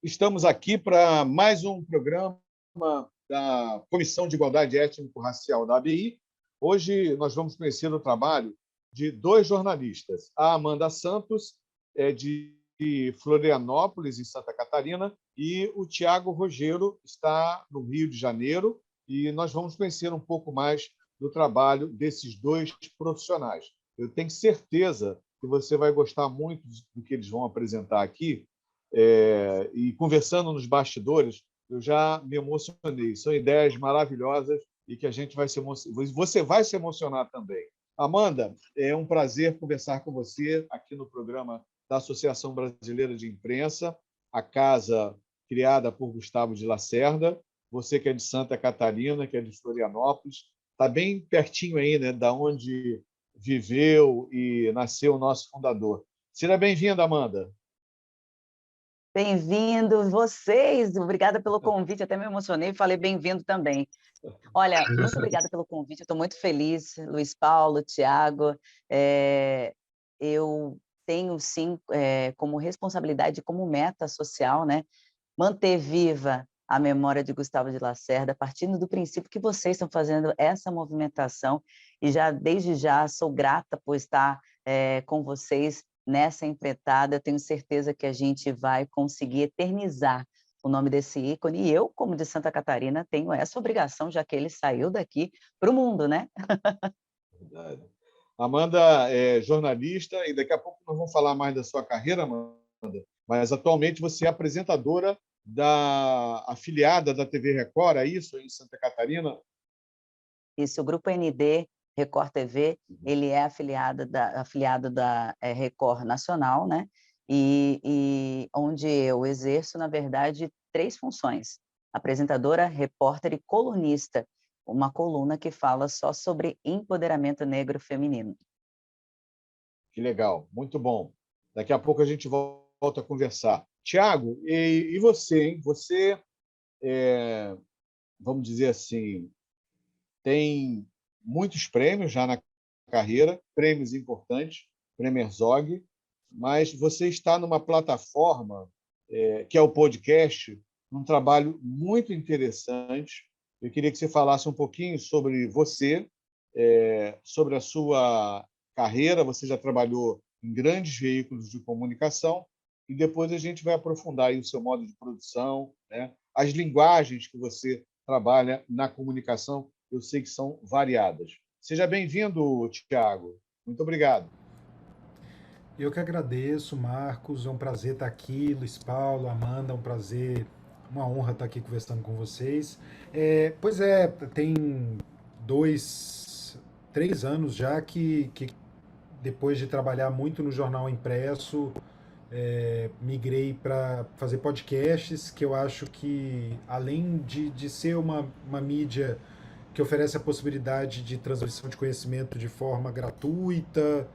Estamos aqui para mais um programa da Comissão de Igualdade Étnico-Racial da ABI. Hoje nós vamos conhecer o trabalho de dois jornalistas. A Amanda Santos, de Florianópolis, em Santa Catarina, e o Tiago Rogero está no Rio de Janeiro, e nós vamos conhecer um pouco mais do trabalho desses dois profissionais. Eu tenho certeza que você vai gostar muito do que eles vão apresentar aqui, e conversando nos bastidores, eu já me emocionei. São ideias maravilhosas e que a gente vai se você vai se emocionar também. Amanda, é um prazer conversar com você aqui no programa da Associação Brasileira de Imprensa, a casa criada por Gustavo de Lacerda. Você que é de Santa Catarina, que é de Florianópolis, está bem pertinho aí, né, da onde viveu e nasceu o nosso fundador. Seja bem-vinda, Amanda. Bem-vindo vocês, obrigada pelo convite, até me emocionei e falei bem-vindo também. Olha, muito obrigada pelo convite, eu estou muito feliz, Luiz Paulo, Tiago, eu tenho sim como responsabilidade, como meta social, né, manter viva a memória de Gustavo de Lacerda, partindo do princípio que vocês estão fazendo essa movimentação, e já desde já sou grata por estar com vocês nessa empreitada. Eu tenho certeza que a gente vai conseguir eternizar o nome desse ícone, e eu, como de Santa Catarina, tenho essa obrigação, já que ele saiu daqui para o mundo, né? Verdade. Amanda é jornalista e daqui a pouco nós vamos falar mais da sua carreira, Amanda, mas atualmente você é apresentadora da afiliada da TV Record, é isso, em Santa Catarina? Isso, o Grupo ND, Record TV, ele é afiliado da Record Nacional, né? E onde eu exerço, na verdade, 3 funções: apresentadora, repórter e colunista, uma coluna que fala só sobre empoderamento negro feminino. Que legal, muito bom. Daqui a pouco a gente volta a conversar. Tiago, e você, hein? Você, vamos dizer assim, tem muitos prêmios já na carreira, prêmios importantes, Prêmio Herzog, mas você está numa plataforma que é o podcast, um trabalho muito interessante. Eu queria que você falasse um pouquinho sobre você, sobre a sua carreira. Você já trabalhou em grandes veículos de comunicação e depois a gente vai aprofundar aí o seu modo de produção, né? As linguagens que você trabalha na comunicação, eu sei que são variadas. Seja bem-vindo, Tiago. Muito obrigado. Eu que agradeço, Marcos. É um prazer estar aqui. Luiz Paulo, Amanda, é um prazer, uma honra estar aqui conversando com vocês. Pois é, tem 2, 3 anos já que depois de trabalhar muito no jornal impresso, migrei para fazer podcasts, que eu acho que, além de ser uma mídia que oferece a possibilidade de transmissão de conhecimento de forma gratuita,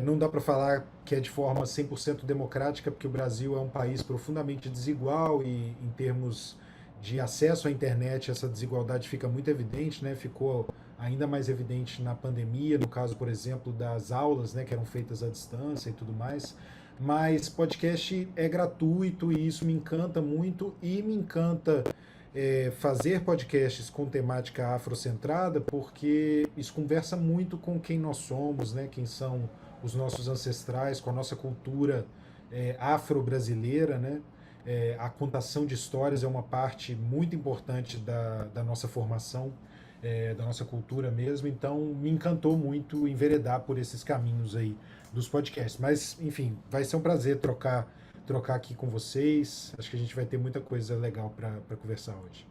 não dá para falar que é de forma 100% democrática, porque o Brasil é um país profundamente desigual e, em termos de acesso à internet, essa desigualdade fica muito evidente, né? Ficou ainda mais evidente na pandemia, no caso, por exemplo, das aulas, né, que eram feitas à distância e tudo mais. Mas podcast é gratuito e isso me encanta muito, e me encanta fazer podcasts com temática afrocentrada, porque isso conversa muito com quem nós somos, né? Quem são os nossos ancestrais, com a nossa cultura afro-brasileira, né? A contação de histórias é uma parte muito importante da nossa formação, da nossa cultura mesmo, então me encantou muito enveredar por esses caminhos aí dos podcasts. Mas, enfim, vai ser um prazer trocar aqui com vocês. Acho que a gente vai ter muita coisa legal para conversar hoje.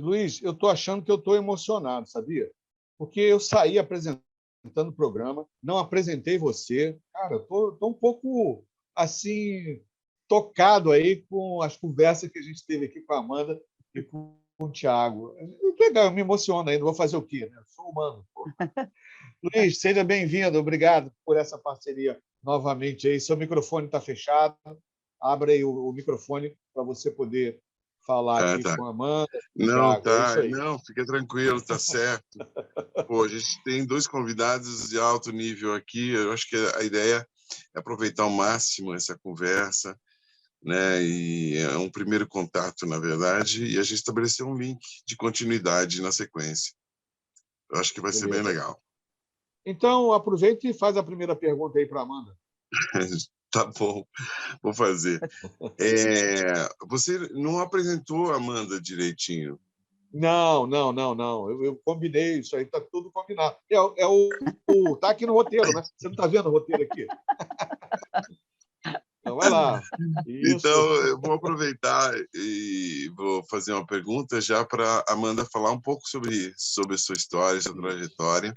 Luiz, eu estou achando que eu estou emocionado, sabia? Porque eu saí apresentando o programa, não apresentei você. Cara, estou um pouco assim tocado aí com as conversas que a gente teve aqui com a Amanda e com o Tiago. Legal, eu me emociono ainda, vou fazer o quê? Né? Eu sou humano. Pô. Luiz, seja bem-vindo, obrigado por essa parceria novamente aí. Seu microfone está fechado, abre aí o microfone para você poder falar aqui Tá. com a Amanda, com o Não, Thiago. É tá. isso aí. Não, fica tranquilo, tá certo. Pô, a gente tem 2 convidados de alto nível aqui. Eu acho que a ideia é aproveitar ao máximo essa conversa. né? E é um primeiro contato, na verdade, e a gente estabeleceu um link de continuidade na sequência. Eu acho que vai ser bem Beleza. legal. Então, aproveite e faz a primeira pergunta aí para a Amanda. Tá bom, vou fazer. Você não apresentou a Amanda direitinho. Não. Eu combinei, isso aí está tudo combinado. Tá aqui no roteiro, né? Você não está vendo o roteiro aqui? Então, vai lá. Isso. Então, eu vou aproveitar e vou fazer uma pergunta já para a Amanda falar um pouco sobre a sua história, sua trajetória.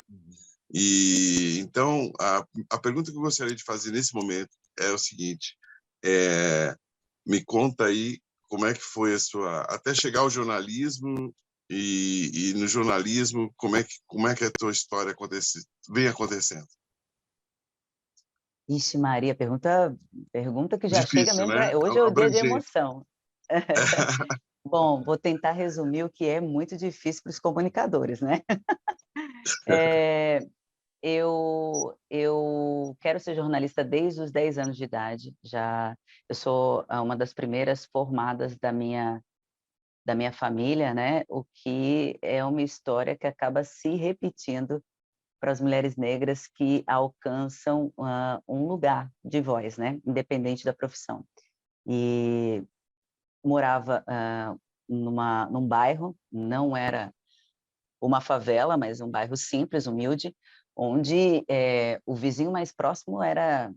E então, a pergunta que eu gostaria de fazer nesse momento é o seguinte: me conta aí como é que foi até chegar ao jornalismo e no jornalismo como é que a tua história vem acontecendo? Ixi, Maria, pergunta que já chega Difícil, mesmo né? para... Hoje é o dia de Abrangente. emoção. Bom, vou tentar resumir o que é muito difícil para os comunicadores, né? Eu quero ser jornalista desde os 10 anos de idade. Eu sou uma das primeiras formadas da minha família, né? O que é uma história que acaba se repetindo para as mulheres negras que alcançam um lugar de voz, né? Independente da profissão. E morava num bairro, não era uma favela, mas um bairro simples, humilde, onde o vizinho mais próximo era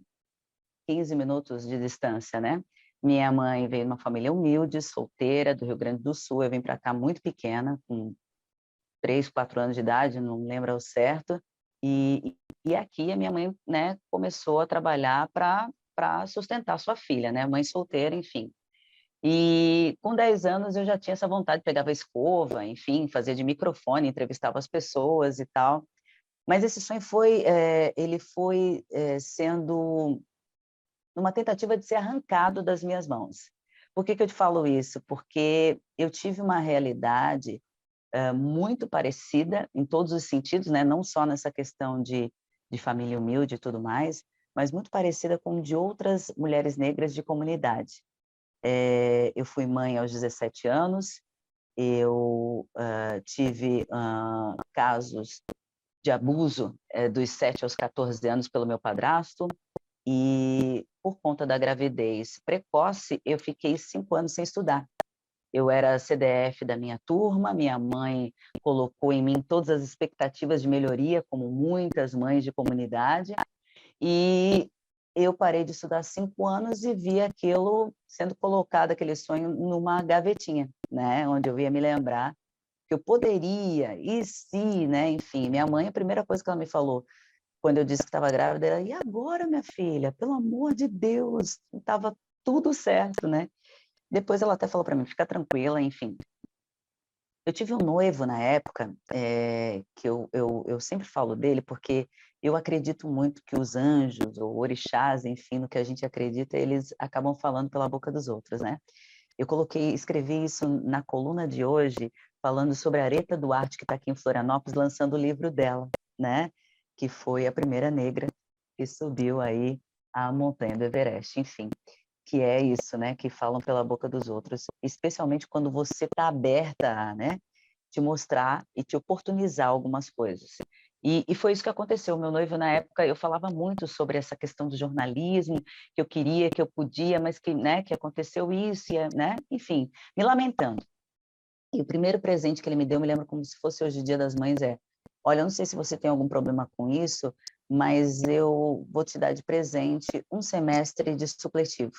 15 minutos de distância, né? Minha mãe veio de uma família humilde, solteira, do Rio Grande do Sul. Eu vim para cá muito pequena, com 3, 4 anos de idade, não lembro ao certo. E aqui a minha mãe, né, começou a trabalhar para sustentar sua filha, né? Mãe solteira, enfim. E com 10 anos eu já tinha essa vontade, pegava escova, enfim, fazia de microfone, entrevistava as pessoas e tal. Mas esse sonho ele foi sendo uma tentativa de ser arrancado das minhas mãos. Por que eu te falo isso? Porque eu tive uma realidade muito parecida em todos os sentidos, né? Não só nessa questão de família humilde e tudo mais, mas muito parecida com de outras mulheres negras de comunidade. Eu fui mãe aos 17 anos, eu tive casos de abuso dos 7 aos 14 anos pelo meu padrasto, e por conta da gravidez precoce, eu fiquei 5 anos sem estudar. Eu era CDF da minha turma, minha mãe colocou em mim todas as expectativas de melhoria, como muitas mães de comunidade, e eu parei de estudar 5 anos e vi aquilo sendo colocado, aquele sonho, numa gavetinha, né? Onde eu ia me lembrar que eu poderia, e se, né? Enfim, minha mãe, a primeira coisa que ela me falou, quando eu disse que estava grávida, ela, e agora, minha filha? Pelo amor de Deus, estava tudo certo, né? Depois ela até falou para mim, fica tranquila, enfim. Eu tive um noivo na época, que eu sempre falo dele, porque eu acredito muito que os anjos, ou orixás, enfim, no que a gente acredita, eles acabam falando pela boca dos outros, né? Escrevi isso na coluna de hoje, falando sobre a Areta Duarte, que está aqui em Florianópolis, lançando o livro dela, né? Que foi a primeira negra que subiu aí a montanha do Everest, enfim. Que é isso, né? Que falam pela boca dos outros, especialmente quando você está aberta a, né? Te mostrar e te oportunizar algumas coisas. E foi isso que aconteceu. Meu noivo, na época, eu falava muito sobre essa questão do jornalismo, que eu queria, que eu podia, mas que, né, que aconteceu isso, né? Enfim, me lamentando. E o primeiro presente que ele me deu, me lembro como se fosse hoje o Dia das Mães, olha, eu não sei se você tem algum problema com isso, mas eu vou te dar de presente um semestre de supletivo.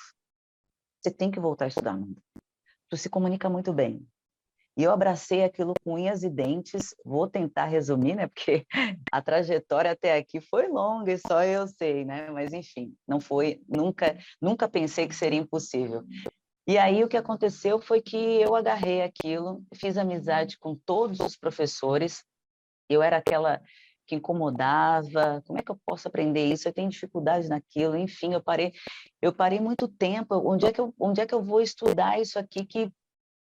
Você tem que voltar a estudar, Amanda. Tu se comunica muito bem. E eu abracei aquilo com unhas e dentes. Vou tentar resumir, né? Porque a trajetória até aqui foi longa e só eu sei, né? Mas enfim, não foi, nunca pensei que seria impossível. E aí o que aconteceu foi que eu agarrei aquilo, fiz amizade com todos os professores. Eu era aquela que incomodava, como é que eu posso aprender isso? Eu tenho dificuldade naquilo, enfim, eu parei muito tempo. Onde é que eu vou estudar isso aqui que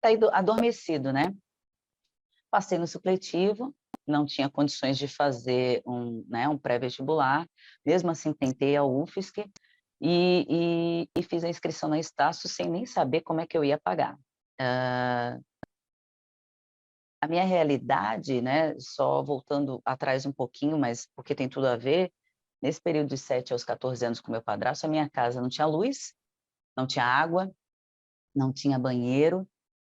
está adormecido, né? Passei no supletivo, não tinha condições de fazer um pré-vestibular, mesmo assim tentei a UFSC, e fiz a inscrição na Estácio sem nem saber como é que eu ia pagar. A minha realidade, né, só voltando atrás um pouquinho, mas porque tem tudo a ver, nesse período de 7 aos 14 anos com meu padrasto, a minha casa não tinha luz, não tinha água, não tinha banheiro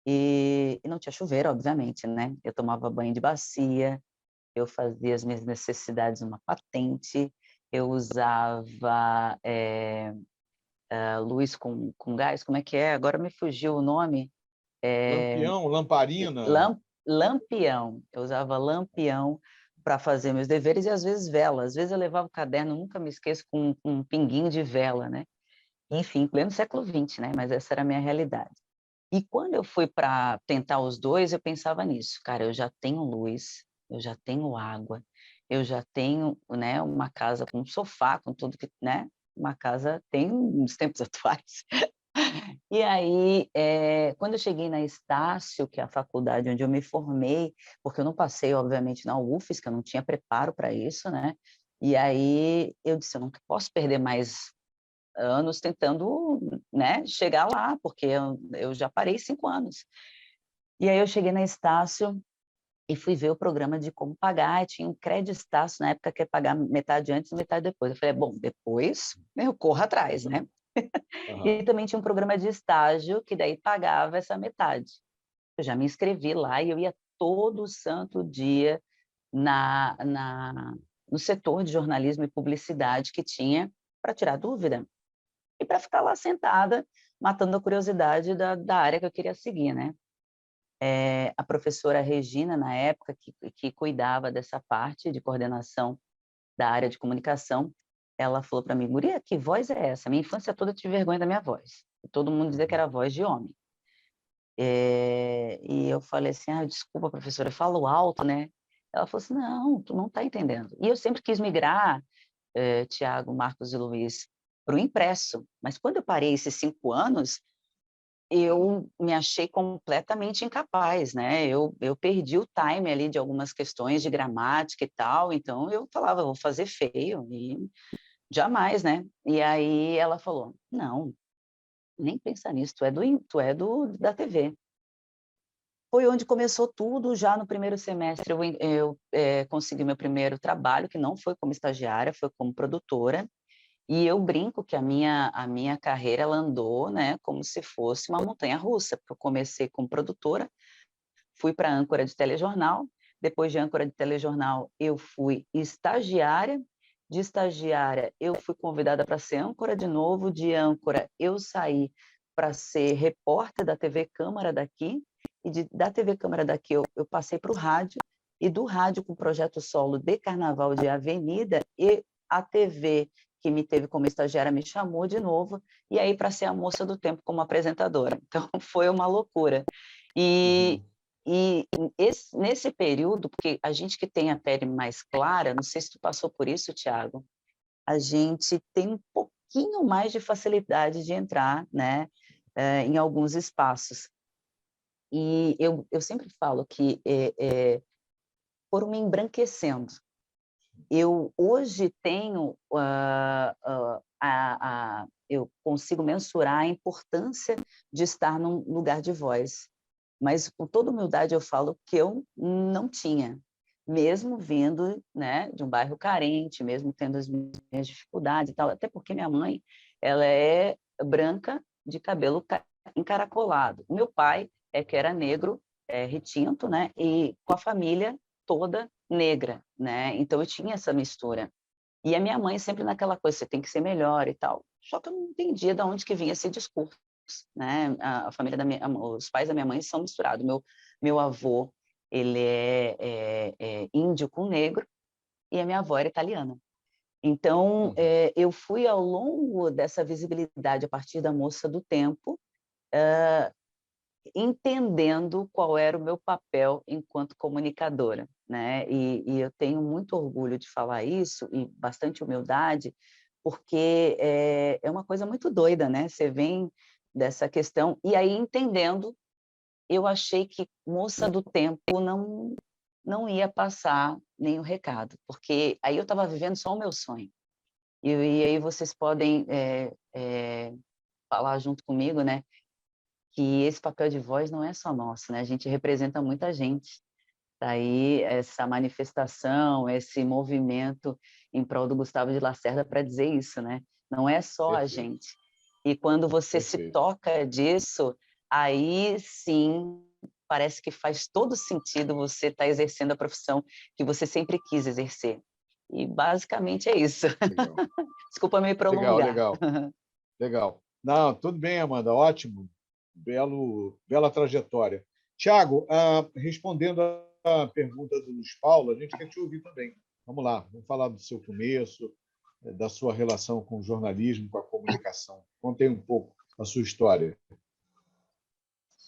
e não tinha chuveiro, obviamente, né? Eu tomava banho de bacia, eu fazia as minhas necessidades numa patente, eu usava luz com gás, como é que é? Agora me fugiu o nome. Lampião, lamparina. Lampião. Eu usava lampião para fazer meus deveres e às vezes vela. Às vezes eu levava o caderno, nunca me esqueço, com um pinguinho de vela, né? Enfim, pleno século XX, né? Mas essa era a minha realidade. E quando eu fui para tentar os dois, eu pensava nisso. Cara, eu já tenho luz, eu já tenho água, eu já tenho, né, uma casa com um sofá, com tudo que, né? Uma casa tem nos tempos atuais. E aí, quando eu cheguei na Estácio, que é a faculdade onde eu me formei, porque eu não passei, obviamente, na UFES, que eu não tinha preparo para isso, né? E aí eu disse, eu não posso perder mais anos tentando, né, chegar lá, porque eu já parei 5 anos. E aí eu cheguei na Estácio e fui ver o programa de como pagar, e tinha um crédito Estácio, na época, que ia pagar metade antes e metade depois. Eu falei, bom, depois eu corro atrás, né? E Aham. também tinha um programa de estágio que daí pagava essa metade. Eu já me inscrevi lá e eu ia todo santo dia no setor de jornalismo e publicidade que tinha para tirar dúvida e para ficar lá sentada, matando a curiosidade da área que eu queria seguir, né? A professora Regina, na época, que cuidava dessa parte de coordenação da área de comunicação, ela falou para mim, guria, que voz é essa? Minha infância toda eu tive vergonha da minha voz. Todo mundo dizia que era voz de homem. E eu falei assim, desculpa, professora, eu falo alto, né? Ela falou assim, não, tu não está entendendo. E eu sempre quis migrar, Tiago, Marcos e Luiz, para o impresso. Mas quando eu parei esses 5 anos, eu me achei completamente incapaz, né? Eu perdi o time ali de algumas questões de gramática e tal, então eu falava, vou fazer feio, e jamais, né? E aí ela falou, não, nem pensa nisso, da TV. Foi onde começou tudo, já no primeiro semestre eu consegui meu primeiro trabalho, que não foi como estagiária, foi como produtora, e eu brinco que a minha carreira ela andou, né, como se fosse uma montanha-russa, porque eu comecei como produtora, fui para âncora de telejornal, depois de âncora de telejornal eu fui estagiária, de estagiária eu fui convidada para ser âncora de novo, de âncora eu saí para ser repórter da TV Câmara daqui, e da TV Câmara daqui eu passei para o rádio, e do rádio com o projeto solo de Carnaval de Avenida, e a TV que me teve como estagiária me chamou de novo, e aí para ser a moça do tempo como apresentadora. Então foi uma loucura. E, Uhum. e nesse período, porque a gente que tem a pele mais clara, não sei se tu passou por isso, Tiago, a gente tem um pouquinho mais de facilidade de entrar, né, em alguns espaços. E eu sempre falo que foram me embranquecendo. Eu hoje tenho, eu consigo mensurar a importância de estar num lugar de voz, mas com toda humildade eu falo que eu não tinha, mesmo vindo, né, de um bairro carente, mesmo tendo as minhas dificuldades e tal, até porque minha mãe, ela é branca de cabelo encaracolado. O meu pai que era negro, retinto, né, e com a família toda negra, né? Então eu tinha essa mistura. E a minha mãe sempre naquela coisa, você tem que ser melhor e tal. Só que eu não entendia de onde que vinha esse discurso, né? A família os pais da minha mãe são misturados. Meu avô, ele é índio com negro e a minha avó era italiana. Então, Uhum. eu fui ao longo dessa visibilidade a partir da Moça do Tempo, entendendo qual era o meu papel enquanto comunicadora, né? E eu tenho muito orgulho de falar isso e bastante humildade, porque é uma coisa muito doida, né? Você vem dessa questão e aí entendendo, eu achei que Moça do Tempo não ia passar nenhum recado, porque aí eu estava vivendo só o meu sonho. E aí vocês podem falar junto comigo, né, que esse papel de voz não é só nosso, né? A gente representa muita gente. Daí essa manifestação, esse movimento em prol do Gustavo de Lacerda para dizer isso, né? Não é só a Perfeito, gente. E quando você se perfeito. toca disso, aí sim parece que faz todo sentido você estar exercendo a profissão que você sempre quis exercer. E basicamente é isso. Legal, Desculpa me legal, prolongar. legal, legal. Não, tudo bem, Amanda, ótimo. Bela trajetória. Tiago, respondendo à pergunta do Luiz Paulo, a gente quer te ouvir também. Vamos lá, vamos falar do seu começo, da sua relação com o jornalismo, com a comunicação. Conte aí um pouco a sua história.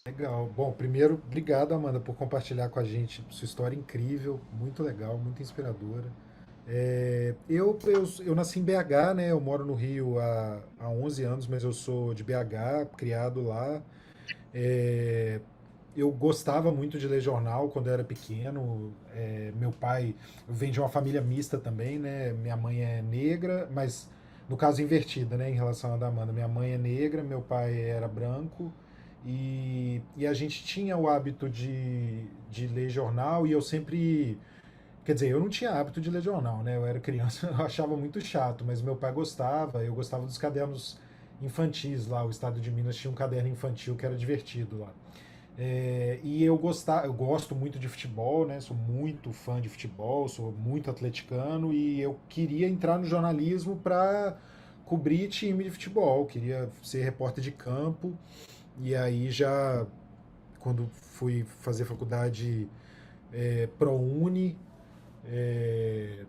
Legal. Bom, primeiro, obrigado, Amanda, por compartilhar com a gente sua história incrível, muito legal, muito inspiradora. Eu nasci em BH, né? Eu moro no Rio há 11 anos, mas eu sou de BH, criado lá. É, eu gostava muito de ler jornal quando eu era pequeno. Meu pai vem de uma família mista também, né? Minha mãe é negra, mas no caso invertida, né? Em relação à da Amanda. Minha mãe é negra, meu pai era branco. E a gente tinha o hábito de ler jornal e eu sempre. Quer dizer, eu não tinha hábito de ler jornal, né? Eu era criança, eu achava muito chato, mas meu pai gostava, eu gostava dos cadernos infantis lá. O estado de Minas tinha um caderno infantil que era divertido lá. E eu gosto muito de futebol, né? Sou muito fã de futebol, sou muito atleticano e eu queria entrar no jornalismo para cobrir time de futebol, queria ser repórter de campo. E aí já quando fui fazer faculdade ProUni, é,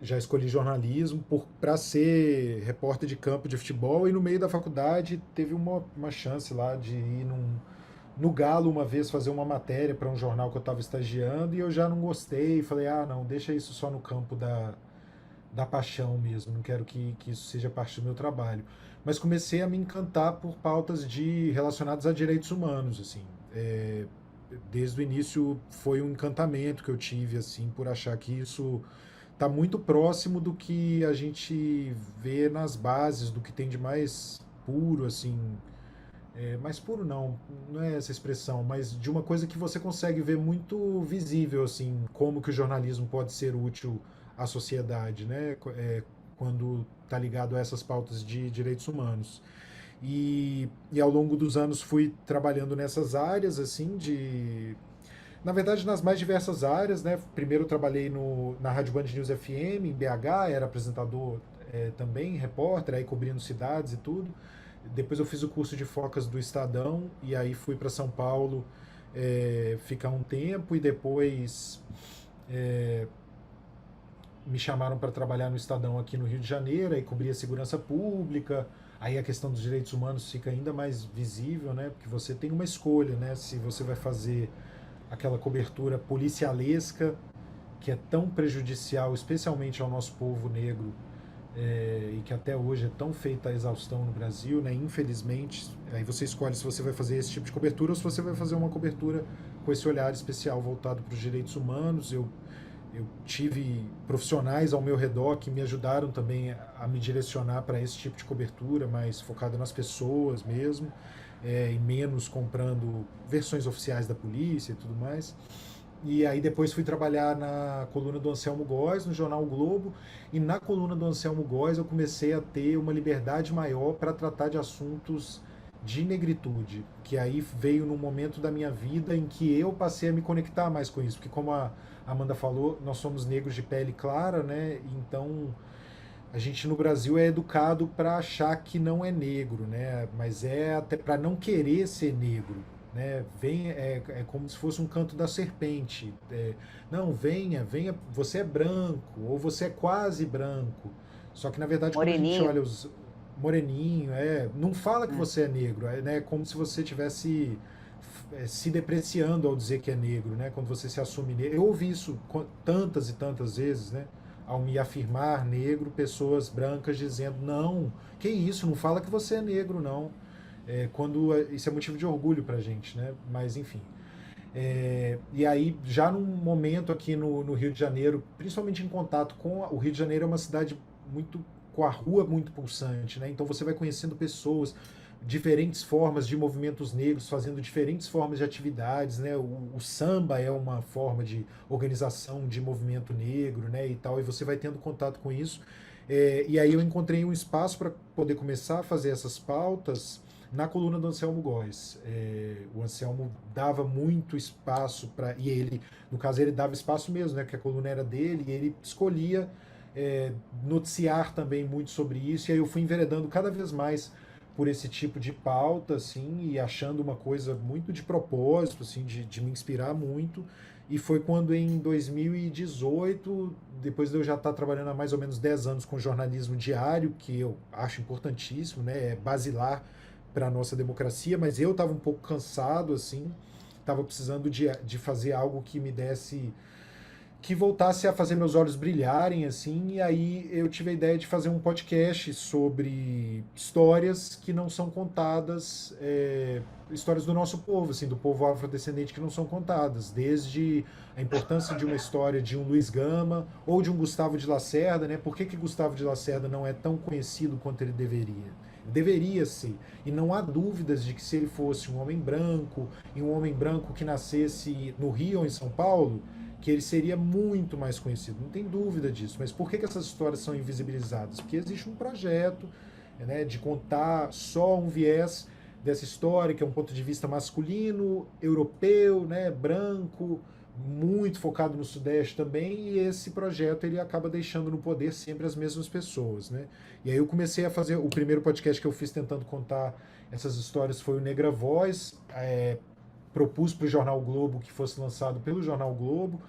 já escolhi jornalismo para ser repórter de campo de futebol e no meio da faculdade teve uma chance lá de ir no Galo uma vez fazer uma matéria para um jornal que eu estava estagiando e eu já não gostei, falei, não, deixa isso só no campo da paixão mesmo, não quero que isso seja parte do meu trabalho. Mas comecei a me encantar por pautas relacionadas a direitos humanos, assim. Desde o início foi um encantamento que eu tive, assim, por achar que isso está muito próximo do que a gente vê nas bases, do que tem de mais puro, assim, mais puro não é essa expressão, mas de uma coisa que você consegue ver muito visível, assim, como que o jornalismo pode ser útil à sociedade, né? Quando está ligado a essas pautas de direitos humanos. E ao longo dos anos fui trabalhando nessas áreas, assim, na verdade, nas mais diversas áreas, né? Primeiro eu trabalhei na Rádio Band News FM, em BH, era apresentador também, repórter, aí cobrindo cidades e tudo. Depois eu fiz o curso de focas do Estadão e aí fui para São Paulo ficar um tempo e depois me chamaram para trabalhar no Estadão aqui no Rio de Janeiro, aí cobria segurança pública, aí a questão dos direitos humanos fica ainda mais visível, né? Porque você tem uma escolha, né? Se você vai fazer aquela cobertura policialesca que é tão prejudicial, especialmente ao nosso povo negro, e que até hoje é tão feita a exaustão no Brasil, né? Infelizmente, aí você escolhe se você vai fazer esse tipo de cobertura ou se você vai fazer uma cobertura com esse olhar especial voltado para os direitos humanos. Eu tive profissionais ao meu redor que me ajudaram também a me direcionar para esse tipo de cobertura, mais focada nas pessoas mesmo, e menos comprando versões oficiais da polícia e tudo mais. E aí depois fui trabalhar na coluna do Anselmo Góes, no jornal o Globo, e na coluna do Anselmo Góes eu comecei a ter uma liberdade maior para tratar de assuntos de negritude, que aí veio num momento da minha vida em que eu passei a me conectar mais com isso, porque como a Amanda falou, nós somos negros de pele clara, né? Então a gente no Brasil é educado para achar que não é negro, né? Mas é até para não querer ser negro, né? É como se fosse um canto da serpente. Não, venha, você é branco ou você é quase branco. Só que na verdade quando a gente Moreninho. olha os moreninho, não fala que É. você é negro, né? Como se você tivesse se depreciando ao dizer que é negro, né? Quando você se assume negro. Eu ouvi isso tantas e tantas vezes, né? Ao me afirmar negro, pessoas brancas dizendo, não, que isso, não fala que você é negro, não. Isso é motivo de orgulho pra gente, né? Mas enfim. E aí, já num momento aqui no Rio de Janeiro, principalmente em contato com. O Rio de Janeiro é uma cidade muito com a rua muito pulsante, né? Então você vai conhecendo pessoas, diferentes formas de movimentos negros, fazendo diferentes formas de atividades, né? O samba é uma forma de organização de movimento negro, né? E tal, e você vai tendo contato com isso. E aí eu encontrei um espaço para poder começar a fazer essas pautas na coluna do Anselmo Góes. O Anselmo dava muito espaço para. E ele, no caso, ele dava espaço mesmo, né? Porque a coluna era dele, e ele escolhia noticiar também muito sobre isso, e aí eu fui enveredando cada vez mais por esse tipo de pauta, assim, e achando uma coisa muito de propósito, assim, de me inspirar muito. E foi quando em 2018, depois de eu já estar trabalhando há mais ou menos 10 anos com jornalismo diário, que eu acho importantíssimo, né, é basilar para a nossa democracia, mas eu estava um pouco cansado, assim, estava precisando de fazer algo que me desse, que voltasse a fazer meus olhos brilharem, assim, e aí eu tive a ideia de fazer um podcast sobre histórias que não são contadas, histórias do nosso povo, assim, do povo afrodescendente que não são contadas, desde a importância de uma história de um Luiz Gama ou de um Gustavo de Lacerda, né? Por que Gustavo de Lacerda não é tão conhecido quanto ele deveria? Deveria ser. E não há dúvidas de que se ele fosse um homem branco, e um homem branco que nascesse no Rio ou em São Paulo, que ele seria muito mais conhecido, não tem dúvida disso. Mas por que essas histórias são invisibilizadas? Porque existe um projeto, né, de contar só um viés dessa história, que é um ponto de vista masculino, europeu, né, branco, muito focado no Sudeste também, e esse projeto ele acaba deixando no poder sempre as mesmas pessoas, né? E aí eu comecei a fazer, o primeiro podcast que eu fiz tentando contar essas histórias foi o Negra Voz, propus para o Jornal Globo que fosse lançado pelo Jornal Globo.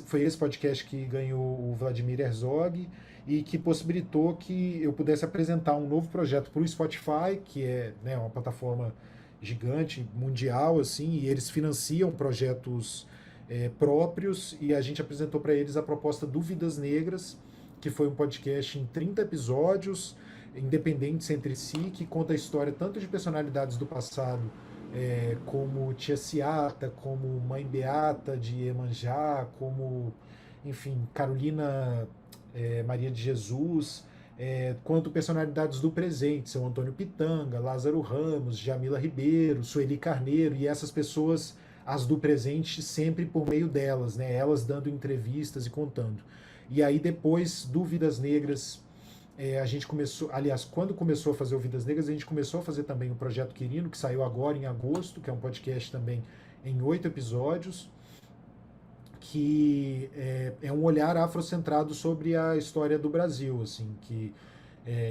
Foi esse podcast que ganhou o Vladimir Herzog e que possibilitou que eu pudesse apresentar um novo projeto para o Spotify, que é, né, uma plataforma gigante, mundial, assim, e eles financiam projetos próprios, e a gente apresentou para eles a proposta do Vidas Negras, que foi um podcast em 30 episódios, independentes entre si, que conta a história tanto de personalidades do passado, como Tia Ciata, como Mãe Beata de Iemanjá, como, enfim, Carolina Maria de Jesus, quanto personalidades do presente, São Antônio Pitanga, Lázaro Ramos, Jamila Ribeiro, Sueli Carneiro, e essas pessoas, as do presente, sempre por meio delas, né, elas dando entrevistas e contando. E aí depois, do Vidas Negras, a gente começou, aliás, quando começou a fazer o Vidas Negras, a gente começou a fazer também o Projeto Quirino, que saiu agora em agosto, que é um podcast também em 8 episódios, que é um olhar afrocentrado sobre a história do Brasil, assim, que,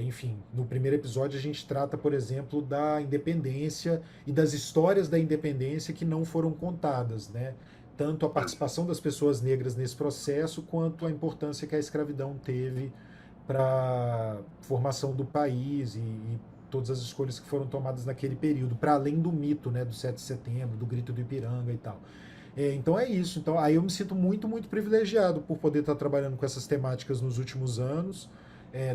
enfim, no primeiro episódio a gente trata, por exemplo, da independência e das histórias da independência que não foram contadas, né? Tanto a participação das pessoas negras nesse processo, quanto a importância que a escravidão teve para a formação do país e todas as escolhas que foram tomadas naquele período, para além do mito, né, do 7 de setembro, do grito do Ipiranga e tal. Então é isso. Então aí eu me sinto muito, muito privilegiado por poder estar trabalhando com essas temáticas nos últimos anos.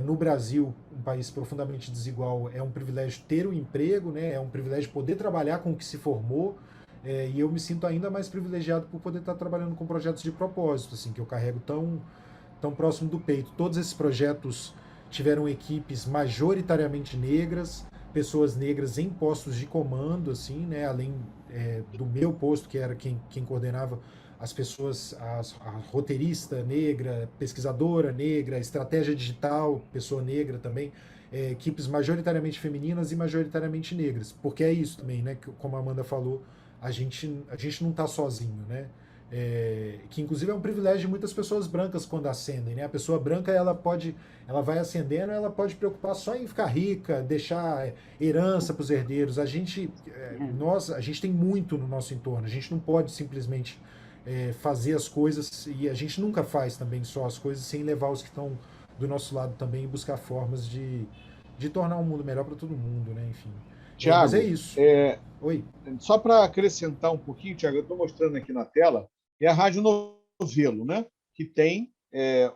No Brasil, um país profundamente desigual, é um privilégio ter um emprego, né? É um privilégio poder trabalhar com o que se formou. E eu me sinto ainda mais privilegiado por poder estar trabalhando com projetos de propósito, assim, que eu carrego tão próximo do peito. Todos esses projetos tiveram equipes majoritariamente negras, pessoas negras em postos de comando, assim, né? Além do meu posto, que era quem coordenava as pessoas, a roteirista negra, pesquisadora negra, estratégia digital, pessoa negra também, equipes majoritariamente femininas e majoritariamente negras, porque é isso também, né? Como a Amanda falou, a gente não está sozinho, né? Que inclusive é um privilégio de muitas pessoas brancas quando ascendem, né? A pessoa branca ela vai ascendendo, ela pode preocupar só em ficar rica, deixar herança para os herdeiros. A gente tem muito no nosso entorno. A gente não pode simplesmente fazer as coisas, e a gente nunca faz também só as coisas sem levar os que estão do nosso lado também e buscar formas de tornar o mundo melhor para todo mundo, né? Enfim. Mas é Tiago, isso. Oi. só para acrescentar um pouquinho, Tiago, eu estou mostrando aqui na tela, é a Rádio Novelo, né? Que tem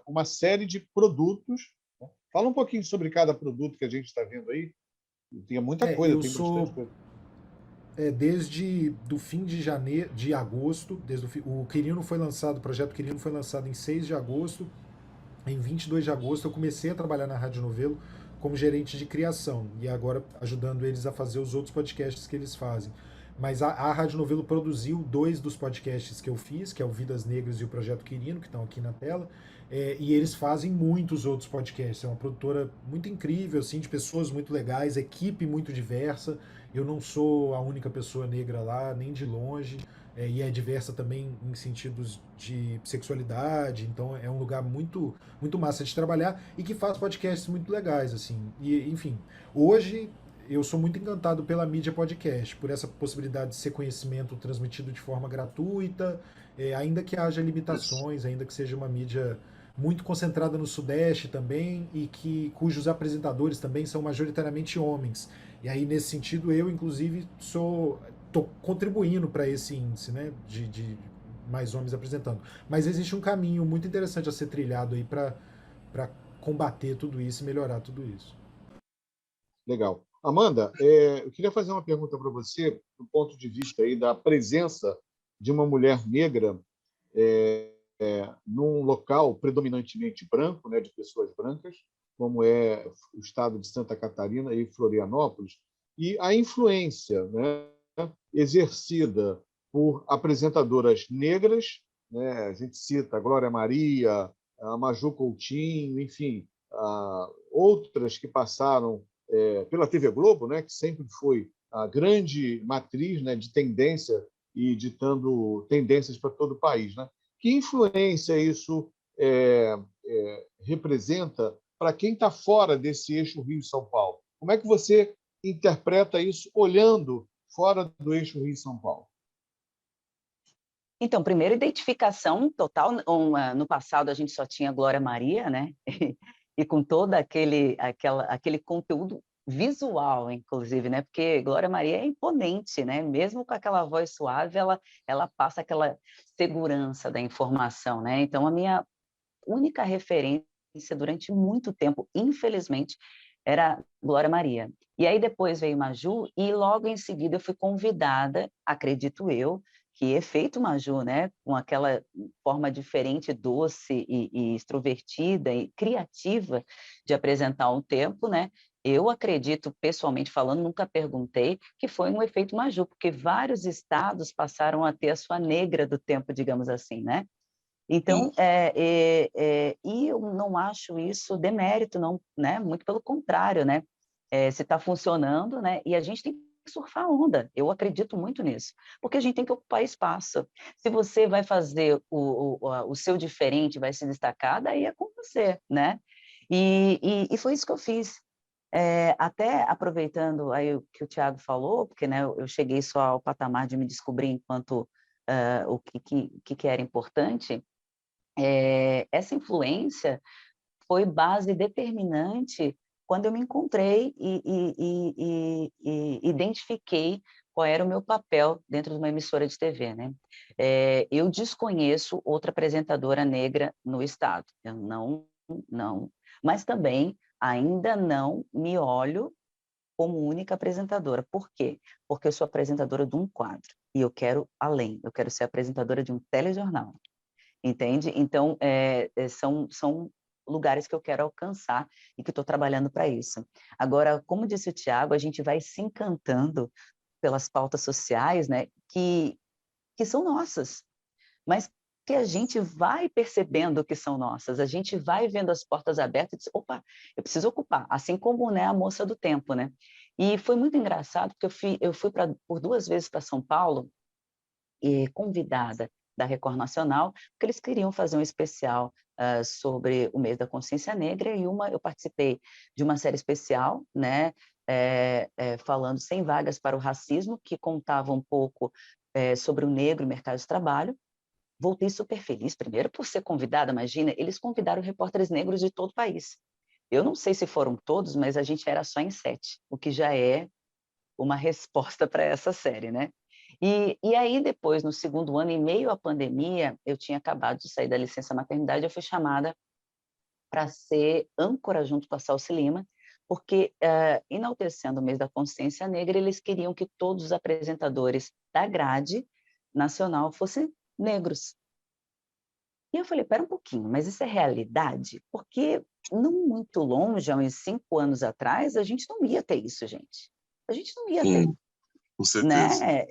uma série de produtos. Né? Fala um pouquinho sobre cada produto que a gente está vendo aí. Tem muita coisa, tem bastante coisa. Desde do fim de agosto, o Quirino foi lançado, o projeto Quirino foi lançado em 6 de agosto, em 22 de agosto, eu comecei a trabalhar na Rádio Novelo como gerente de criação e agora ajudando eles a fazer os outros podcasts que eles fazem. Mas a Rádio Novelo produziu 2 dos podcasts que eu fiz, que é o Vidas Negras e o Projeto Quirino, que estão aqui na tela, e eles fazem muitos outros podcasts. É uma produtora muito incrível, assim, de pessoas muito legais, equipe muito diversa. Eu não sou a única pessoa negra lá, nem de longe, e é diversa também em sentidos de sexualidade, então é um lugar muito, muito massa de trabalhar e que faz podcasts muito legais, assim. E, enfim, hoje eu sou muito encantado pela mídia podcast, por essa possibilidade de ser conhecimento transmitido de forma gratuita, ainda que haja limitações, ainda que seja uma mídia muito concentrada no Sudeste também e cujos apresentadores também são majoritariamente homens. E aí, nesse sentido, eu, inclusive, estou contribuindo para esse índice, né, de mais homens apresentando. Mas existe um caminho muito interessante a ser trilhado aí para combater tudo isso e melhorar tudo isso. Legal. Amanda, eu queria fazer uma pergunta para você, do ponto de vista aí da presença de uma mulher negra num local predominantemente branco, né, de pessoas brancas, como é o estado de Santa Catarina e Florianópolis, e a influência, né, exercida por apresentadoras negras, né, a gente cita a Glória Maria, a Maju Coutinho, enfim, outras que passaram pela TV Globo, né, que sempre foi a grande matriz, né, de tendência e ditando tendências para todo o país, né? Que influência isso representa para quem está fora desse eixo Rio-São Paulo? Como é que você interpreta isso olhando fora do eixo Rio-São Paulo? Então, primeiro, identificação total. No passado, a gente só tinha Glória Maria, né? E com todo aquele conteúdo visual, inclusive, né? Porque Glória Maria é imponente, né? Mesmo com aquela voz suave, ela passa aquela segurança da informação, né? Então, a minha única referência durante muito tempo, infelizmente, era Glória Maria. E aí depois veio Maju e logo em seguida eu fui convidada, acredito eu, que efeito Maju, né, com aquela forma diferente, doce e extrovertida e criativa de apresentar um tempo, né? Eu acredito, pessoalmente falando, nunca perguntei, que foi um efeito Maju, porque vários estados passaram a ter a sua negra do tempo, digamos assim, né? Então, e eu não acho isso demérito, não, né? Muito pelo contrário, né? Se está funcionando, né? E a gente tem que surfar a onda. Eu acredito muito nisso, porque a gente tem que ocupar espaço. Se você vai fazer o seu diferente, vai se destacar, daí é com você, né? E foi isso que eu fiz. Até aproveitando aí o que o Tiago falou, porque né, eu cheguei só ao patamar de me descobrir enquanto o que era importante. Essa influência foi base determinante quando eu me encontrei e identifiquei qual era o meu papel dentro de uma emissora de TV, né? Eu desconheço outra apresentadora negra no estado, eu não, mas também ainda não me olho como única apresentadora. Por quê? Porque eu sou apresentadora de um quadro e eu quero além, eu quero ser apresentadora de um telejornal. Entende? Então, são lugares que eu quero alcançar e que estou trabalhando para isso. Agora, como disse o Tiago, a gente vai se encantando pelas pautas sociais, né, que são nossas, mas que a gente vai percebendo que são nossas, a gente vai vendo as portas abertas e diz, opa, eu preciso ocupar, assim como, né, a moça do tempo, né? E foi muito engraçado, porque eu fui por 2 vezes para São Paulo, convidada da Record Nacional, porque eles queriam fazer um especial sobre o mês da consciência negra, e eu participei de uma série especial, né, falando 100 vagas para o racismo, que contava um pouco sobre o negro e o mercado de trabalho. Voltei super feliz, primeiro por ser convidada, imagina, eles convidaram repórteres negros de todo o país. Eu não sei se foram todos, mas a gente era só em 7, o que já é uma resposta para essa série, né? E aí, depois, no segundo ano, em meio à pandemia, eu tinha acabado de sair da licença maternidade, eu fui chamada para ser âncora junto com a Salsi Lima, porque, enaltecendo o mês da consciência negra, eles queriam que todos os apresentadores da grade nacional fossem negros. E eu falei, espera um pouquinho, mas isso é realidade? Porque não muito longe, há uns 5 anos atrás, a gente não ia ter isso, gente. A gente não ia ter, Com certeza. né?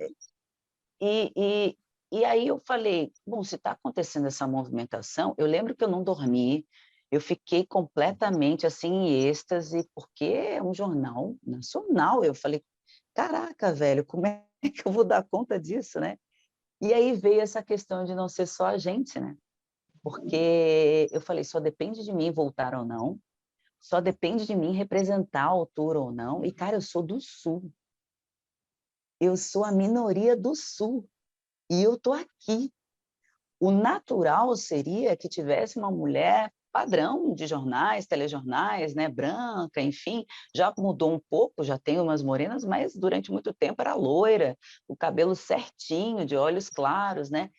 E, e, e aí eu falei, bom, se está acontecendo essa movimentação, eu lembro que eu não dormi, eu fiquei completamente assim em êxtase, porque é um jornal nacional. Eu falei, caraca, velho, como é que eu vou dar conta disso, né? E aí veio essa questão de não ser só a gente, né? Porque eu falei, só depende de mim voltar ou não, só depende de mim representar a altura ou não. E, cara, eu sou do Sul, eu sou a minoria do Sul, e eu tô aqui. O natural seria que tivesse uma mulher padrão de jornais, telejornais, né, branca, enfim, já mudou um pouco, já tem umas morenas, mas durante muito tempo era loira, o cabelo certinho, de olhos claros, né?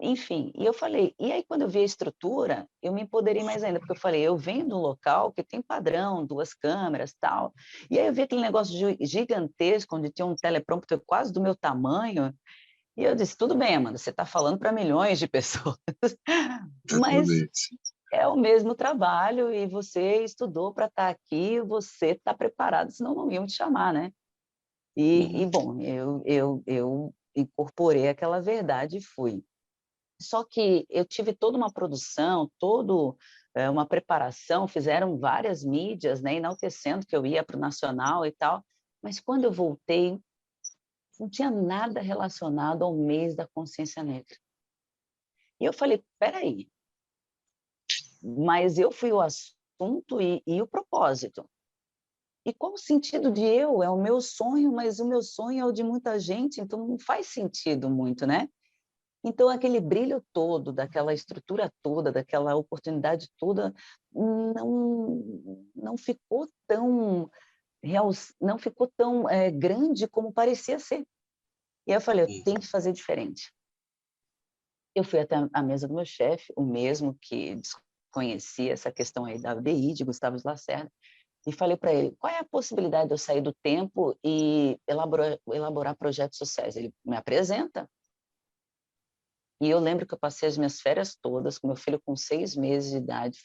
Enfim, e eu falei, e aí quando eu vi a estrutura, eu me empoderei mais ainda, porque eu falei, eu venho de um local que tem padrão, 2 câmeras, tal, e aí eu vi aquele negócio gigantesco, onde tinha um teleprompter quase do meu tamanho, e eu disse, tudo bem, Amanda, você está falando para milhões de pessoas, mas Exatamente. é o mesmo trabalho e você estudou para estar aqui, você está preparado, senão não iam te chamar, né? Bom, eu incorporei aquela verdade e fui. Só que eu tive toda uma produção, uma preparação, fizeram várias mídias, né, enaltecendo que eu ia para o nacional e tal, mas quando eu voltei, não tinha nada relacionado ao mês da consciência negra. E eu falei, peraí, mas eu fui o assunto e o propósito. E qual o sentido de eu? É o meu sonho, mas o meu sonho é o de muita gente, então não faz sentido muito, né? Então, aquele brilho todo, daquela estrutura toda, daquela oportunidade toda, não ficou tão real, não ficou tão grande como parecia ser. E aí eu falei, eu tenho que fazer diferente. Eu fui até a mesa do meu chefe, o mesmo que desconhecia essa questão aí da ABI, de Gustavo de Lacerda, e falei para ele, qual é a possibilidade de eu sair do tempo e elaborar projetos sociais? Ele me apresenta. E eu lembro que eu passei as minhas férias todas, com meu filho com 6 meses de idade,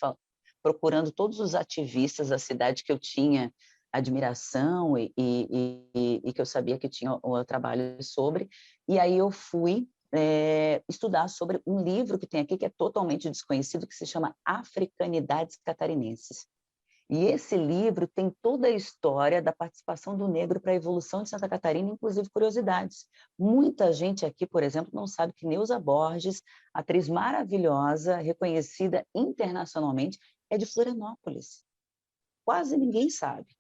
procurando todos os ativistas da cidade que eu tinha admiração e que eu sabia que tinha o trabalho sobre. E aí eu fui estudar sobre um livro que tem aqui, que é totalmente desconhecido, que se chama Africanidades Catarinenses. E esse livro tem toda a história da participação do negro para a evolução de Santa Catarina, inclusive curiosidades. Muita gente aqui, por exemplo, não sabe que Neuza Borges, atriz maravilhosa, reconhecida internacionalmente, é de Florianópolis. Quase ninguém sabe.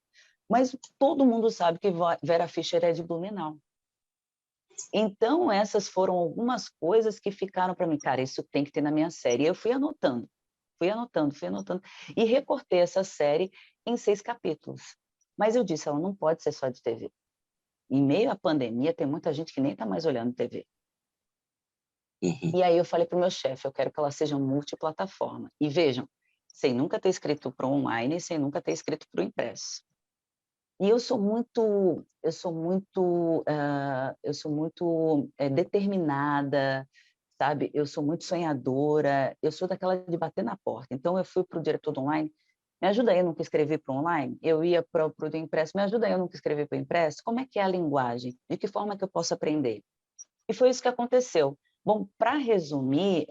Mas todo mundo sabe que Vera Fischer é de Blumenau. Então, essas foram algumas coisas que ficaram para mim. Cara, isso tem que ter na minha série. E eu fui anotando. E recortei essa série em 6 capítulos. Mas eu disse, ela não pode ser só de TV. Em meio à pandemia, tem muita gente que nem está mais olhando TV. E aí eu falei para o meu chefe, eu quero que ela seja multiplataforma. E vejam, sem nunca ter escrito para o online, sem nunca ter escrito para o impresso. E eu sou muito determinada, sabe? Eu sou muito sonhadora, eu sou daquela de bater na porta. Então, eu fui para o diretor do online, me ajuda aí, eu nunca escrevi para o online. Eu ia para o do impresso, me ajuda aí, eu nunca escrevi para o impresso. Como é que é a linguagem? De que forma que eu posso aprender? E foi isso que aconteceu. Bom, para resumir,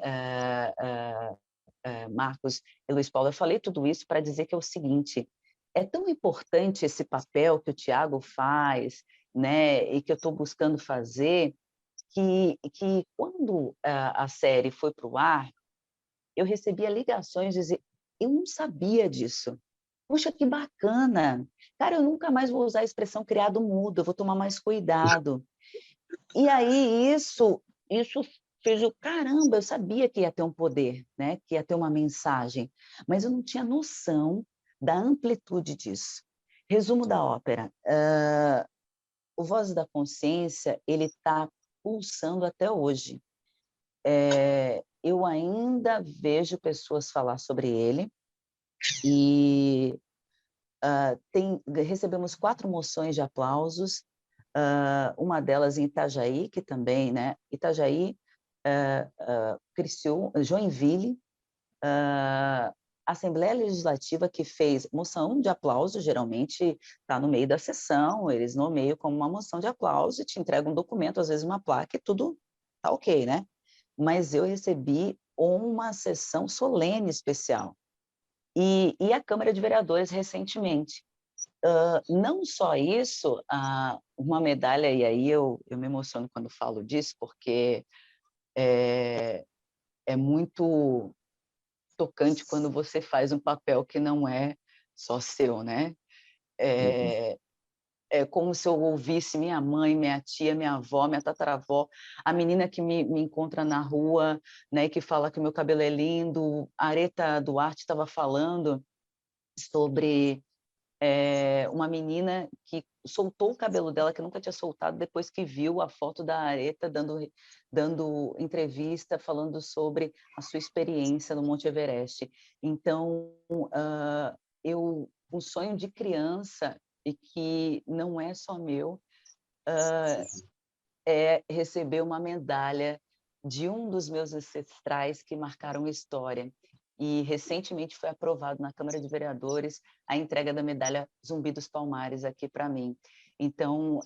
Marcos e Luiz Paulo, eu falei tudo isso para dizer que é o seguinte, é tão importante esse papel que o Tiago faz, né, e que eu estou buscando fazer, que quando a série foi para o ar, eu recebia ligações de dizer, eu não sabia disso. Puxa, que bacana. Cara, eu nunca mais vou usar a expressão criado mudo, eu vou tomar mais cuidado. E aí isso fez o caramba, eu sabia que ia ter um poder, né? Que ia ter uma mensagem, mas eu não tinha noção da amplitude disso. Resumo da ópera. O Voz da Consciência, ele está pulsando até hoje. Eu ainda vejo pessoas falar sobre ele e recebemos 4 moções de aplausos, uma delas em Itajaí, que também, né? Itajaí, Joinville, Assembleia Legislativa, que fez moção de aplauso, geralmente está no meio da sessão, eles nomeiam como uma moção de aplauso e te entregam um documento, às vezes uma placa, e tudo está ok, né? Mas eu recebi uma sessão solene especial. E a Câmara de Vereadores, recentemente. Não só isso, uma medalha, e aí eu me emociono quando falo disso, porque é muito tocante quando você faz um papel que não é só seu, né? É como se eu ouvisse minha mãe, minha tia, minha avó, minha tataravó, a menina que me encontra na rua, né, que fala que o meu cabelo é lindo. A Areta Duarte estava falando sobre uma menina que soltou o cabelo dela, que nunca tinha soltado, depois que viu a foto da Areta dando entrevista, falando sobre a sua experiência no Monte Everest. Então, um sonho de criança, e que não é só meu, é receber uma medalha de um dos meus ancestrais que marcaram história. E recentemente foi aprovado na Câmara de Vereadores a entrega da medalha Zumbi dos Palmares aqui para mim. Então,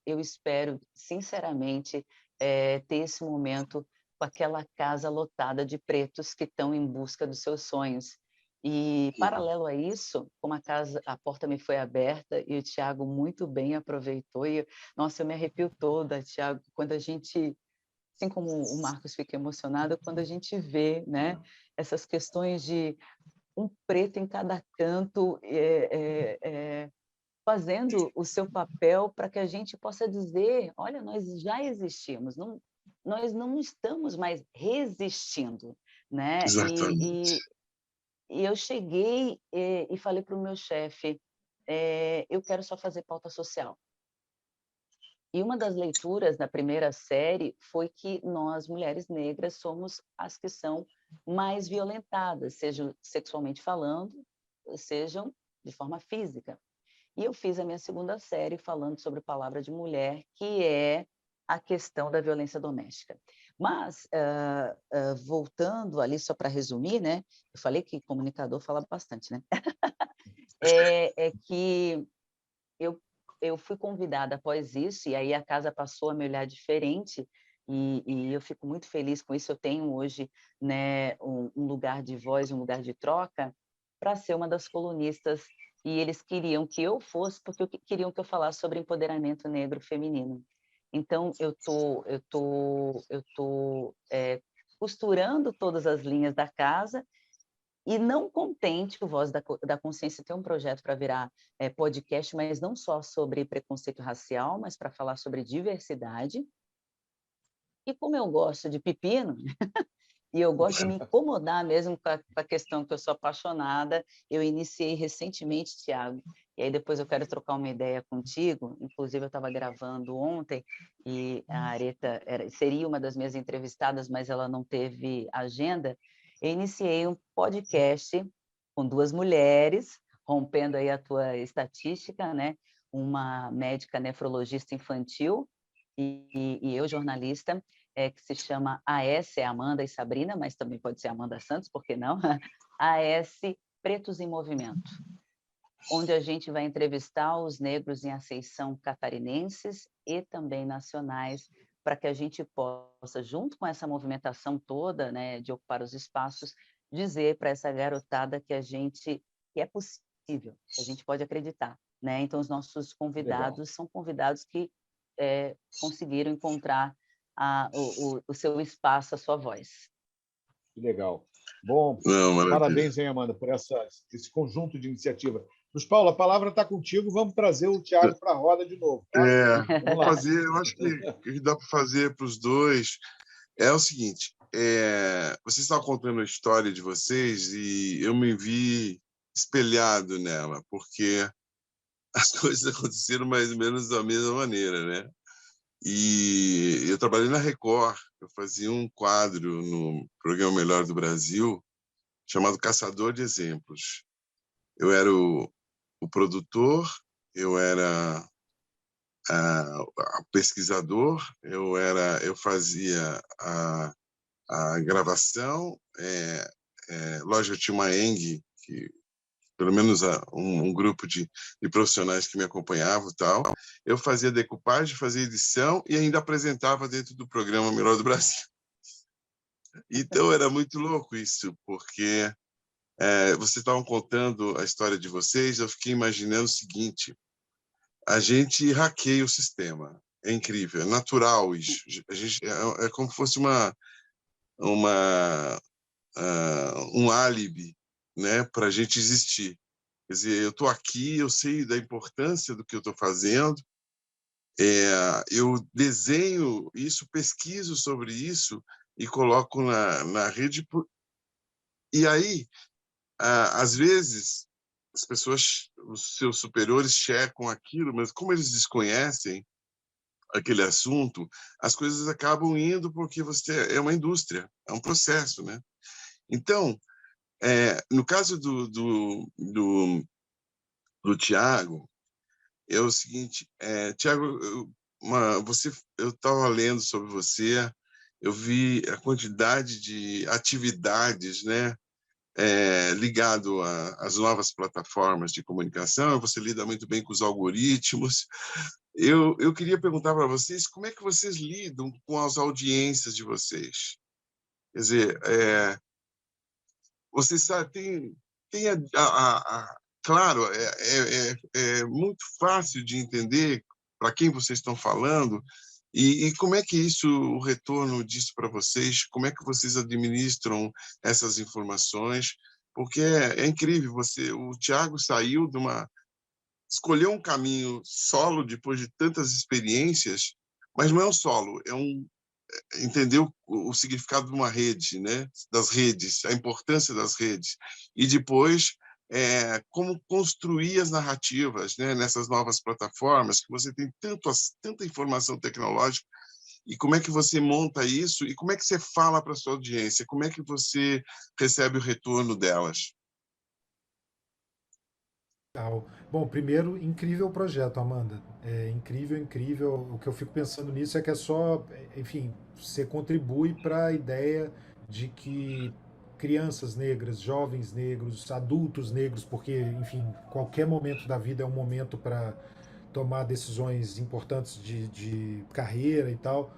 eu espero, sinceramente, ter esse momento com aquela casa lotada de pretos que estão em busca dos seus sonhos. E, paralelo a isso, como a porta me foi aberta e o Thiago muito bem aproveitou, e, nossa, eu me arrepio toda, Thiago, quando a gente, assim como o Marcos fica emocionado, quando a gente vê, né, essas questões de um preto em cada canto, fazendo o seu papel para que a gente possa dizer, olha, nós já existimos, nós não estamos mais resistindo, né? Exatamente. E eu cheguei e falei para o meu chefe, eu quero só fazer pauta social. E uma das leituras da primeira série foi que nós, mulheres negras, somos as que são mais violentadas, sejam sexualmente falando, sejam de forma física. E eu fiz a minha segunda série falando sobre palavra de mulher, que é a questão da violência doméstica. Mas, voltando ali, só para resumir, né? Eu falei que comunicador fala bastante, né? É que eu fui convidada após isso, e aí a casa passou a me olhar diferente, e eu fico muito feliz com isso. Eu tenho hoje, né, um lugar de voz, um lugar de troca, para ser uma das colunistas, e eles queriam que eu fosse, porque queriam que eu falasse sobre empoderamento negro feminino. Então, eu tô costurando todas as linhas da casa. E não contente, o Voz da Consciência tem um projeto para virar podcast, mas não só sobre preconceito racial, mas para falar sobre diversidade. E como eu gosto de pepino, e eu gosto de me incomodar mesmo com a questão que eu sou apaixonada, eu iniciei recentemente, Thiago, e aí depois eu quero trocar uma ideia contigo. Inclusive, eu estava gravando ontem, e a Areta seria uma das minhas entrevistadas, mas ela não teve agenda. Eu iniciei um podcast com duas mulheres, rompendo aí a tua estatística, né? Uma médica nefrologista infantil e eu, jornalista, que se chama AS, é Amanda e Sabrina, mas também pode ser Amanda Santos, por que não? AS Pretos em Movimento, onde a gente vai entrevistar os negros em ascensão catarinenses e também nacionais, para que a gente possa, junto com essa movimentação toda, né, de ocupar os espaços, dizer para essa garotada que que é possível, que a gente pode acreditar, né? Então, os nossos convidados são convidados que conseguiram encontrar o seu espaço, a sua voz. Que legal. Bom, Não, parabéns, hein, Amanda, por esse conjunto de iniciativa. Luiz Paulo, a palavra está contigo. Vamos trazer o Thiago para a roda de novo, tá? Vamos fazer, eu acho que dá para fazer para os dois. É o seguinte, vocês estavam contando a história de vocês e eu me vi espelhado nela, porque as coisas aconteceram mais ou menos da mesma maneira, né? E eu trabalhei na Record, eu fazia um quadro no programa Melhor do Brasil, chamado Caçador de Exemplos. Eu era o produtor, eu era pesquisador, eu fazia a gravação, lógico, eu tinha uma ENG, que pelo menos um grupo de profissionais que me acompanhavam e tal. Eu fazia decupagem, fazia edição e ainda apresentava dentro do programa Melhor do Brasil. Então era muito louco isso, porque vocês estavam contando a história de vocês, eu fiquei imaginando o seguinte: a gente hackeia o sistema, é incrível, é natural isso. A gente, é como se fosse um álibi, né, para a gente existir. Quer dizer, eu estou aqui, eu sei da importância do que eu estou fazendo, eu desenho isso, pesquiso sobre isso e coloco na rede. E aí, às vezes, as pessoas, os seus superiores checam aquilo, mas como eles desconhecem aquele assunto, as coisas acabam indo porque você é uma indústria, é um processo, né? Então, no caso do Tiago, é o seguinte, Tiago, eu estava lendo sobre você, eu vi a quantidade de atividades, né, ligado às novas plataformas de comunicação, você lida muito bem com os algoritmos. Eu queria perguntar para vocês como é que vocês lidam com as audiências de vocês. Quer dizer, vocês sabem, claro, é muito fácil de entender para quem vocês estão falando e como é que o retorno disso para vocês, como é que vocês administram essas informações, porque é incrível, o Tiago saiu escolheu um caminho solo depois de tantas experiências, mas não é um solo, entendeu o significado de uma rede, né? Das redes, a importância das redes. E depois, como construir as narrativas, né? Nessas novas plataformas, que você tem tanta informação tecnológica, e como é que você monta isso, e como é que você fala para a sua audiência, como é que você recebe o retorno delas? Bom, primeiro, incrível o projeto, Amanda. É incrível, incrível. O que eu fico pensando nisso é que é só, enfim, você contribui para a ideia de que crianças negras, jovens negros, adultos negros, porque, enfim, qualquer momento da vida é um momento para tomar decisões importantes de carreira e tal,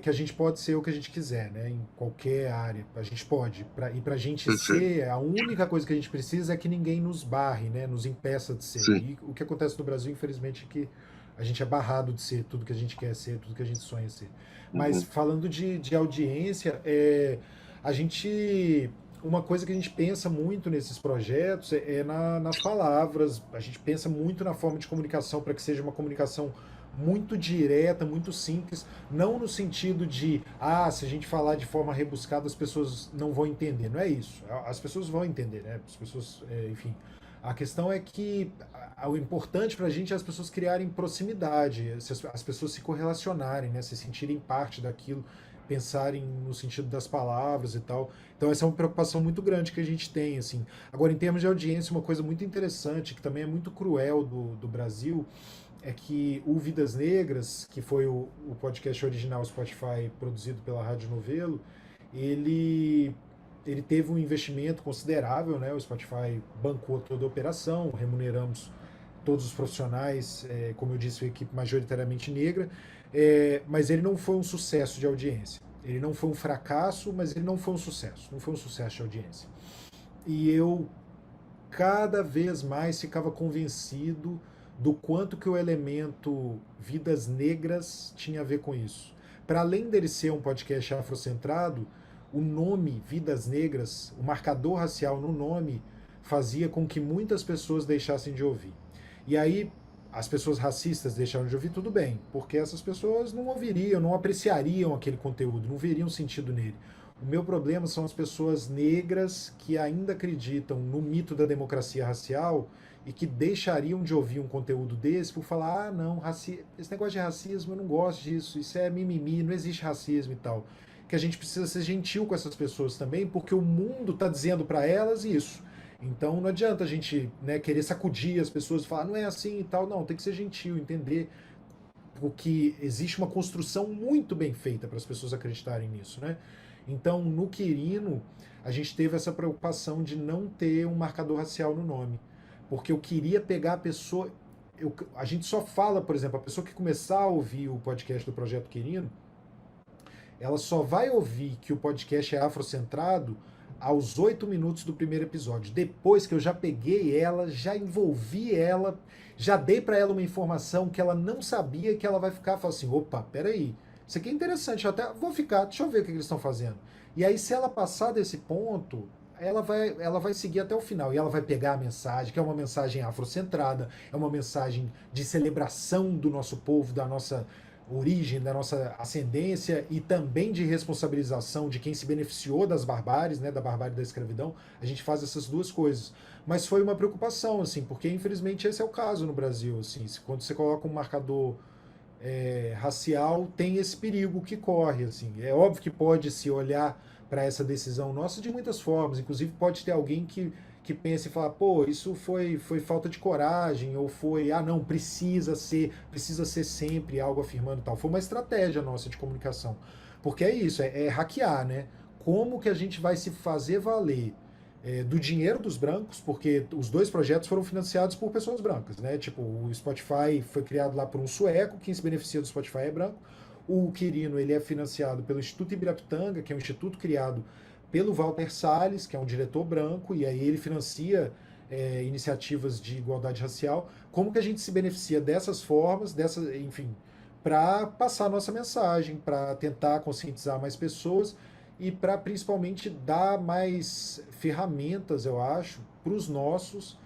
que a gente pode ser o que a gente quiser, né? Em qualquer área. A gente pode. E para a gente Perfeito. ser, a única coisa que a gente precisa é que ninguém nos barre, né? Nos impeça de ser. Sim. E o que acontece no Brasil, infelizmente, é que a gente é barrado de ser tudo que a gente quer ser, tudo que a gente sonha ser. Mas Uhum. falando de audiência, a gente uma coisa que a gente pensa muito nesses projetos nas palavras, a gente pensa muito na forma de comunicação para que seja uma comunicação muito direta, muito simples, não no sentido de, se a gente falar de forma rebuscada as pessoas não vão entender, não é isso, as pessoas vão entender, né? As pessoas, enfim, a questão é que o importante para a gente é as pessoas criarem proximidade, as pessoas se correlacionarem, né? Se sentirem parte daquilo, pensarem no sentido das palavras e tal. Então essa é uma preocupação muito grande que a gente tem, assim. Agora, em termos de audiência, uma coisa muito interessante, que também é muito cruel do Brasil, é que o Vidas Negras, que foi o podcast original Spotify produzido pela Rádio Novelo, ele teve um investimento considerável, né? O Spotify bancou toda a operação, remuneramos todos os profissionais, como eu disse, uma equipe majoritariamente negra, mas ele não foi um sucesso de audiência. Ele não foi um fracasso, mas ele não foi um sucesso. Não foi um sucesso de audiência. E eu cada vez mais ficava convencido do quanto que o elemento Vidas Negras tinha a ver com isso. Para além dele ser um podcast afrocentrado, o nome Vidas Negras, o marcador racial no nome, fazia com que muitas pessoas deixassem de ouvir. E aí as pessoas racistas deixaram de ouvir, tudo bem, porque essas pessoas não ouviriam, não apreciariam aquele conteúdo, não veriam sentido nele. O meu problema são as pessoas negras que ainda acreditam no mito da democracia racial e que deixariam de ouvir um conteúdo desse por falar, não, esse negócio de racismo, eu não gosto disso, isso é mimimi, não existe racismo e tal. Que a gente precisa ser gentil com essas pessoas também, porque o mundo está dizendo para elas isso. Então não adianta a gente, né, querer sacudir as pessoas e falar, não é assim e tal, não, tem que ser gentil, entender porque existe uma construção muito bem feita para as pessoas acreditarem nisso, né? Então, no Quirino, a gente teve essa preocupação de não ter um marcador racial no nome, porque eu queria pegar a pessoa. A gente só fala, por exemplo, a pessoa que começar a ouvir o podcast do Projeto Quirino, ela só vai ouvir que o podcast é afrocentrado aos 8 minutos do primeiro episódio. Depois que eu já peguei ela, já envolvi ela, já dei para ela uma informação que ela não sabia, que ela vai ficar falando assim, opa, peraí, isso aqui é interessante, eu até vou ficar, deixa eu ver o que eles estão fazendo. E aí, se ela passar desse ponto, ela vai seguir até o final e ela vai pegar a mensagem, que é uma mensagem afrocentrada, é uma mensagem de celebração do nosso povo, da nossa origem, da nossa ascendência e também de responsabilização de quem se beneficiou das barbáries, né, da barbárie da escravidão. A gente faz essas duas coisas. Mas foi uma preocupação, assim, porque infelizmente esse é o caso no Brasil, assim, quando você coloca um marcador racial, tem esse perigo que corre, assim. É óbvio que pode se olhar para essa decisão nossa de muitas formas, inclusive pode ter alguém que pense e falar, pô, isso foi falta de coragem, ou foi, não, precisa ser sempre algo afirmando tal. Foi uma estratégia nossa de comunicação. Porque é isso, é hackear, né? Como que a gente vai se fazer valer do dinheiro dos brancos, porque os dois projetos foram financiados por pessoas brancas, né? Tipo, o Spotify foi criado lá por um sueco, quem se beneficia do Spotify é branco. O Quirino, ele é financiado pelo Instituto Ibirapitanga, que é um instituto criado pelo Walter Salles, que é um diretor branco, e aí ele financia iniciativas de igualdade racial. Como que a gente se beneficia dessas formas, enfim, para passar a nossa mensagem, para tentar conscientizar mais pessoas e para principalmente dar mais ferramentas, eu acho, para os nossos,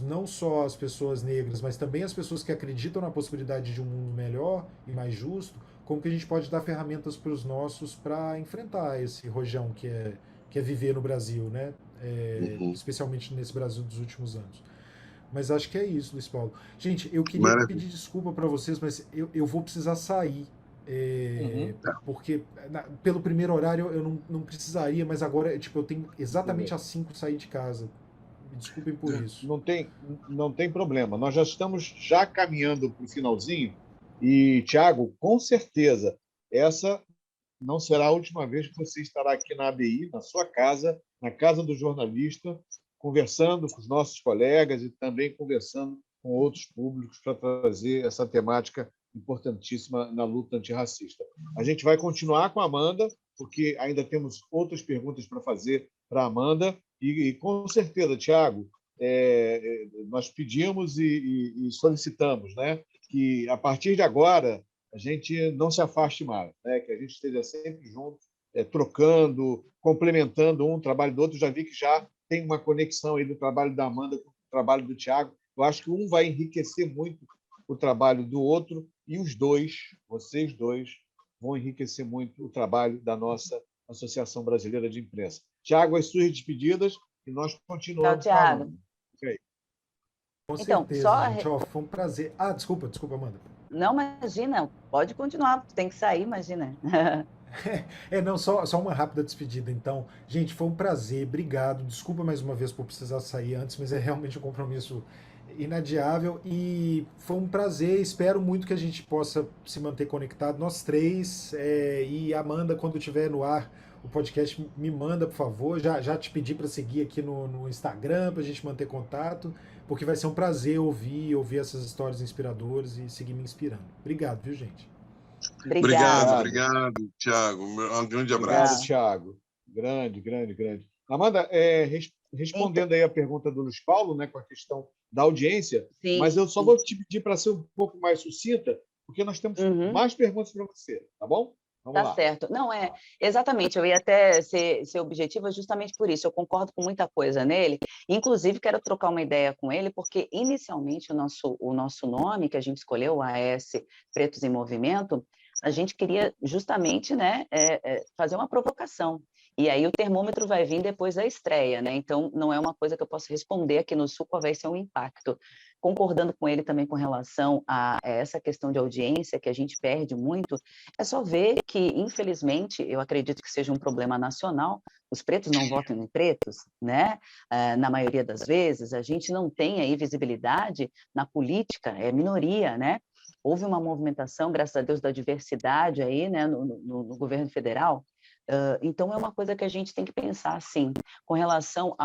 não só as pessoas negras, mas também as pessoas que acreditam na possibilidade de um mundo melhor e mais justo, como que a gente pode dar ferramentas para os nossos para enfrentar esse rojão que é viver no Brasil, né? Especialmente nesse Brasil dos últimos anos. Mas acho que é isso, Luiz Paulo. Gente, eu queria Maravilha. pedir desculpa para vocês, mas eu vou precisar sair. Porque pelo primeiro horário eu não precisaria, mas agora tipo, eu tenho exatamente às 5 sair de casa. Me desculpem por isso. Não tem problema. Nós já estamos já caminhando para o finalzinho e, Tiago, com certeza, essa não será a última vez que você estará aqui na ABI, na sua casa, na casa do jornalista, conversando com os nossos colegas e também conversando com outros públicos para trazer essa temática importantíssima na luta antirracista. A gente vai continuar com a Amanda, porque ainda temos outras perguntas para fazer para a Amanda, e com certeza, Tiago, nós pedimos e solicitamos, né, que a partir de agora a gente não se afaste mais, né, que a gente esteja sempre junto, trocando, complementando um trabalho do outro. Já vi que já tem uma conexão aí do trabalho da Amanda com o trabalho do Tiago. Eu acho que um vai enriquecer muito o trabalho do outro e os dois, vocês dois, vão enriquecer muito o trabalho da nossa Associação Brasileira de Imprensa. Tiago, as suas despedidas e nós continuamos. Tchau, Tiago. Okay. Com então, certeza, gente. Foi um prazer. Desculpa, Amanda. Não, imagina, pode continuar, tem que sair, imagina. Não, só uma rápida despedida. Então, gente, foi um prazer, obrigado. Desculpa mais uma vez por precisar sair antes, mas é realmente um compromisso inadiável e foi um prazer. Espero muito que a gente possa se manter conectado, nós três. E Amanda, quando estiver no ar, o podcast me manda, por favor. Já te pedi para seguir aqui no Instagram, para a gente manter contato, porque vai ser um prazer ouvir essas histórias inspiradoras e seguir me inspirando. Obrigado, viu, gente? Obrigado, Tiago. Um grande abraço. Obrigado, Tiago. Grande. Amanda, respondendo aí a pergunta do Luiz Paulo, né, com a questão da audiência, sim, mas eu só vou te pedir para ser um pouco mais sucinta, porque nós temos mais perguntas para você, tá bom? Vamos lá. Certo. Não, exatamente, eu ia até ser objetiva justamente por isso, eu concordo com muita coisa nele, inclusive quero trocar uma ideia com ele, porque inicialmente o nosso nome que a gente escolheu, o AS Pretos em Movimento, a gente queria justamente, né, fazer uma provocação. E aí o termômetro vai vir depois da estreia, né? Então, não é uma coisa que eu posso responder aqui no Sul qual vai ser o impacto. Concordando com ele também com relação a essa questão de audiência, que a gente perde muito, é só ver que, infelizmente, eu acredito que seja um problema nacional, os pretos não votam em pretos, né? Na maioria das vezes, a gente não tem aí visibilidade na política, é minoria, né? houve uma movimentação, graças a Deus, da diversidade aí, né, no governo federal. Então, é uma coisa que a gente tem que pensar, assim, com relação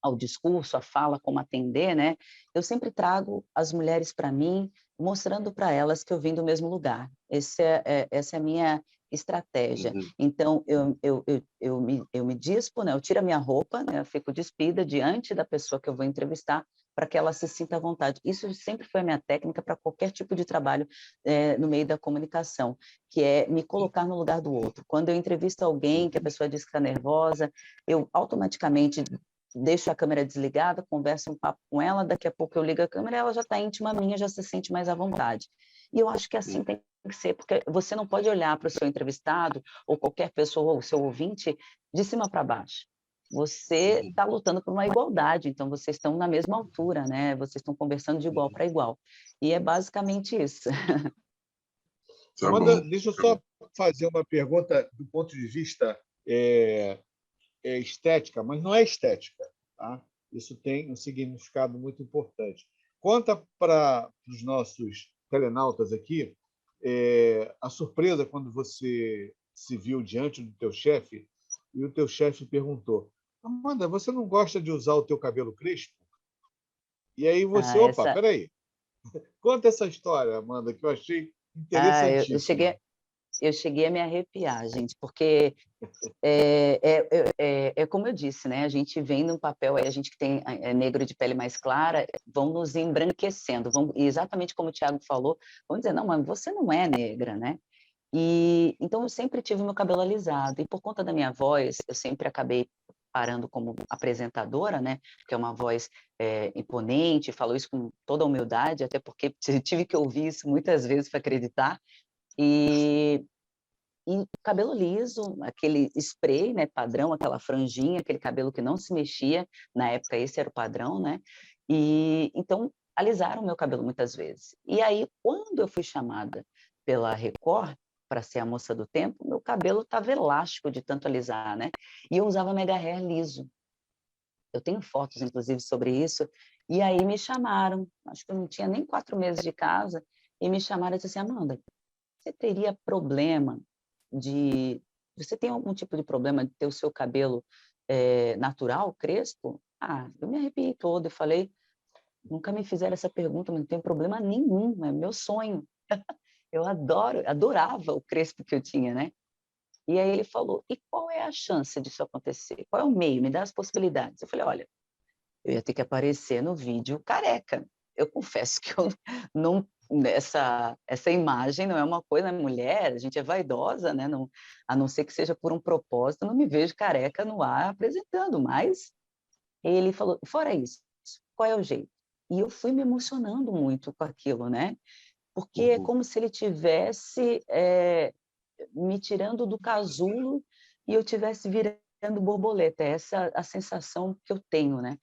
ao discurso, à fala, como atender, né? Eu sempre trago as mulheres para mim, mostrando para elas que eu vim do mesmo lugar. Essa é a minha estratégia. Uhum. Então, eu me dispo, né? Eu tiro a minha roupa, né? Eu fico despida diante da pessoa que eu vou entrevistar, para que ela se sinta à vontade. Isso sempre foi a minha técnica para qualquer tipo de trabalho no meio da comunicação, que é me colocar no lugar do outro. Quando eu entrevisto alguém que a pessoa diz que está nervosa, eu automaticamente deixo a câmera desligada, converso um papo com ela, daqui a pouco eu ligo a câmera, ela já está íntima minha, já se sente mais à vontade. E eu acho que assim tem que ser, porque você não pode olhar para o seu entrevistado ou qualquer pessoa, ou o seu ouvinte, de cima para baixo. Você está lutando por uma igualdade, então vocês estão na mesma altura, né? Vocês estão conversando de igual para igual. E é basicamente isso. Tá Amanda, bom. deixa eu só fazer uma pergunta do ponto de vista estética, mas não é estética, tá? Isso tem um significado muito importante. Conta para os nossos telenautas aqui a surpresa quando você se viu diante do teu chefe e o teu chefe perguntou: Amanda, você não gosta de usar o teu cabelo crespo? E aí você, opa, Essa, peraí, conta essa história, Amanda, que eu achei eu cheguei, interessantíssima. eu cheguei a me arrepiar, gente, porque é como eu disse, né? A gente vem num papel, a gente que tem negro de pele mais clara, vão nos embranquecendo, exatamente como o Thiago falou, vão dizer, não, mas você não é negra, né? E então eu sempre tive meu cabelo alisado, e por conta da minha voz, eu sempre acabei parando como apresentadora, né? Que é uma voz imponente, falo isso com toda a humildade, até porque tive que ouvir isso muitas vezes para acreditar. E cabelo liso, aquele spray, né, padrão, aquela franjinha, aquele cabelo que não se mexia, na época esse era o padrão, né? E então alisaram meu cabelo muitas vezes. E aí, quando eu fui chamada pela Record para ser a moça do tempo, meu cabelo estava elástico de tanto alisar, né? E eu usava mega hair liso. Eu tenho fotos, inclusive, sobre isso. E aí me chamaram, acho que eu não tinha nem 4 meses de casa, e me chamaram e disseram assim, Amanda, você teria problema de... Você tem algum tipo de problema de ter o seu cabelo natural, crespo? Ah, eu me arrepiei toda e falei, nunca me fizeram essa pergunta, mas não tem problema nenhum, é meu sonho. Eu adorava o crespo que eu tinha, né? E aí ele falou, e qual é a chance disso acontecer? Qual é o meio? Me dá as possibilidades. Eu falei, olha, eu ia ter que aparecer no vídeo careca. Eu confesso que eu não essa imagem não é uma coisa, né? Mulher, a gente é vaidosa, né? Não, a não ser que seja por um propósito, eu não me vejo careca no ar apresentando, mas ele falou, fora isso, qual é o jeito? E eu fui me emocionando muito com aquilo, né? Porque é Uhum. como se ele tivesse me tirando do casulo e eu tivesse virando borboleta. Essa é a sensação que eu tenho, né?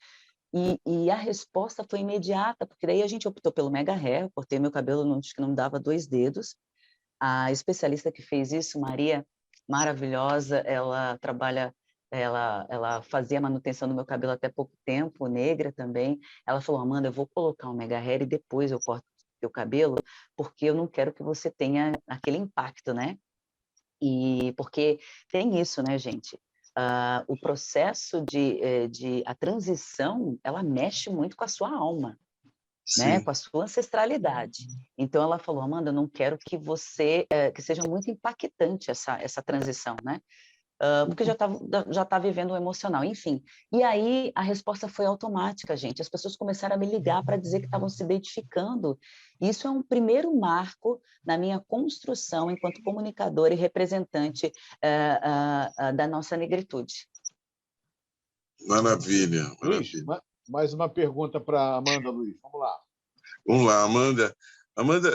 E a resposta foi imediata, porque daí a gente optou pelo mega hair, eu cortei meu cabelo, acho que não dava 2 dedos. A especialista que fez isso, Maria, maravilhosa, ela trabalha, ela fazia manutenção do meu cabelo até pouco tempo, negra também. Ela falou, Amanda, eu vou colocar um mega hair e depois eu corto teu cabelo, porque eu não quero que você tenha aquele impacto, né? E porque tem isso, né, gente? O processo a transição, ela mexe muito com a sua alma, né? Sim. Com a sua ancestralidade. Então ela falou, Amanda, eu não quero que você, que seja muito impactante essa transição, né? Porque já tá vivendo o emocional, enfim. E aí a resposta foi automática, gente. As pessoas começaram a me ligar para dizer que estavam se identificando. Isso é um primeiro marco na minha construção enquanto comunicadora e representante da nossa negritude. Maravilha, Luiz, maravilha. mais uma pergunta para a Amanda, Luiz. Vamos lá. Vamos lá, Amanda. Amanda,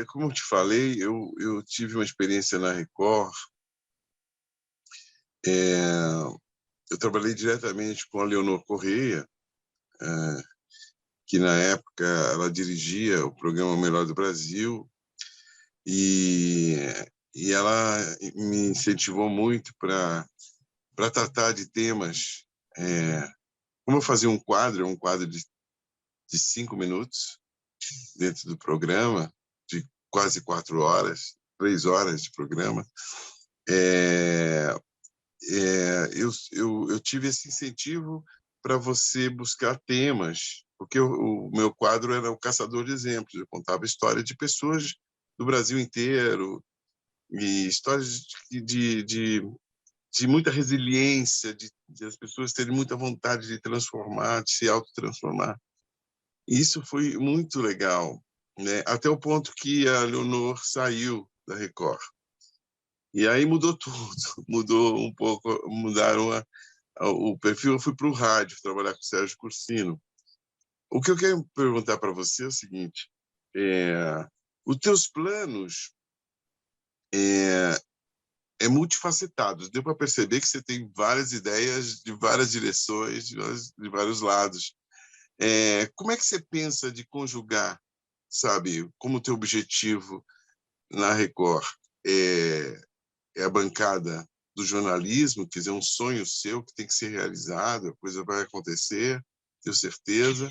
como eu te falei, eu tive uma experiência na Record. Eu trabalhei diretamente com a Leonor Correia, que na época ela dirigia o programa Melhor do Brasil, e ela me incentivou muito para tratar de temas. Como eu fazia um quadro de 5 minutos, dentro do programa, de quase 4 horas, 3 horas de programa, eu tive esse incentivo para você buscar temas, porque o meu quadro era o Caçador de Exemplos. Eu contava histórias de pessoas do Brasil inteiro, e histórias de muita resiliência, de as pessoas terem muita vontade de transformar, de se autotransformar. Isso foi muito legal, né? Até o ponto que a Leonor saiu da Record. E aí mudou tudo, mudou um pouco, mudaram o perfil. Eu fui para o rádio trabalhar com o Sérgio Cursino. O que eu quero perguntar para você é o seguinte: os teus planos é multifacetados. Deu para perceber que você tem várias ideias de várias direções, de vários lados. Como é que você pensa de conjugar, sabe, como teu objetivo na Record é a bancada do jornalismo, quer dizer, um sonho seu que tem que ser realizado, a coisa vai acontecer, tenho certeza.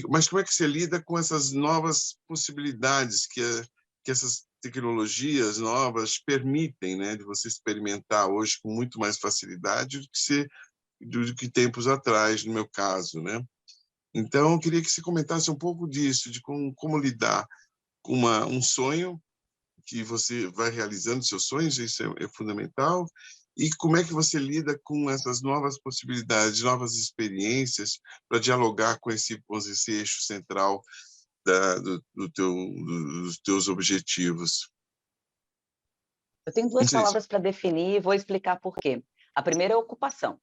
Mas como é que você lida com essas novas possibilidades que essas tecnologias novas permitem, né, de você experimentar hoje com muito mais facilidade do que tempos atrás, no meu caso, né? Então, eu queria que você comentasse um pouco disso, de como lidar com um sonho, que você vai realizando seus sonhos, isso é fundamental, e como é que você lida com essas novas possibilidades, novas experiências, para dialogar com esse eixo central dos teus objetivos. Eu tenho duas palavras para definir e vou explicar por quê. A primeira é ocupação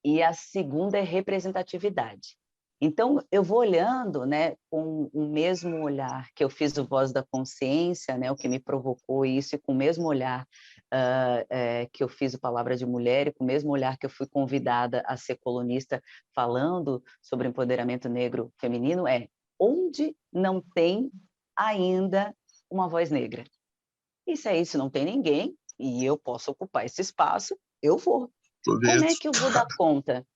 e a segunda é representatividade. Então, eu vou olhando, né, com o mesmo olhar que eu fiz o Voz da Consciência, né, o que me provocou isso, e com o mesmo olhar que eu fiz o Palavra de Mulher, e com o mesmo olhar que eu fui convidada a ser colunista falando sobre empoderamento negro feminino, onde não tem ainda uma voz negra. E se é isso, não tem ninguém, e eu posso ocupar esse espaço, eu vou. Como é que eu vou dar conta?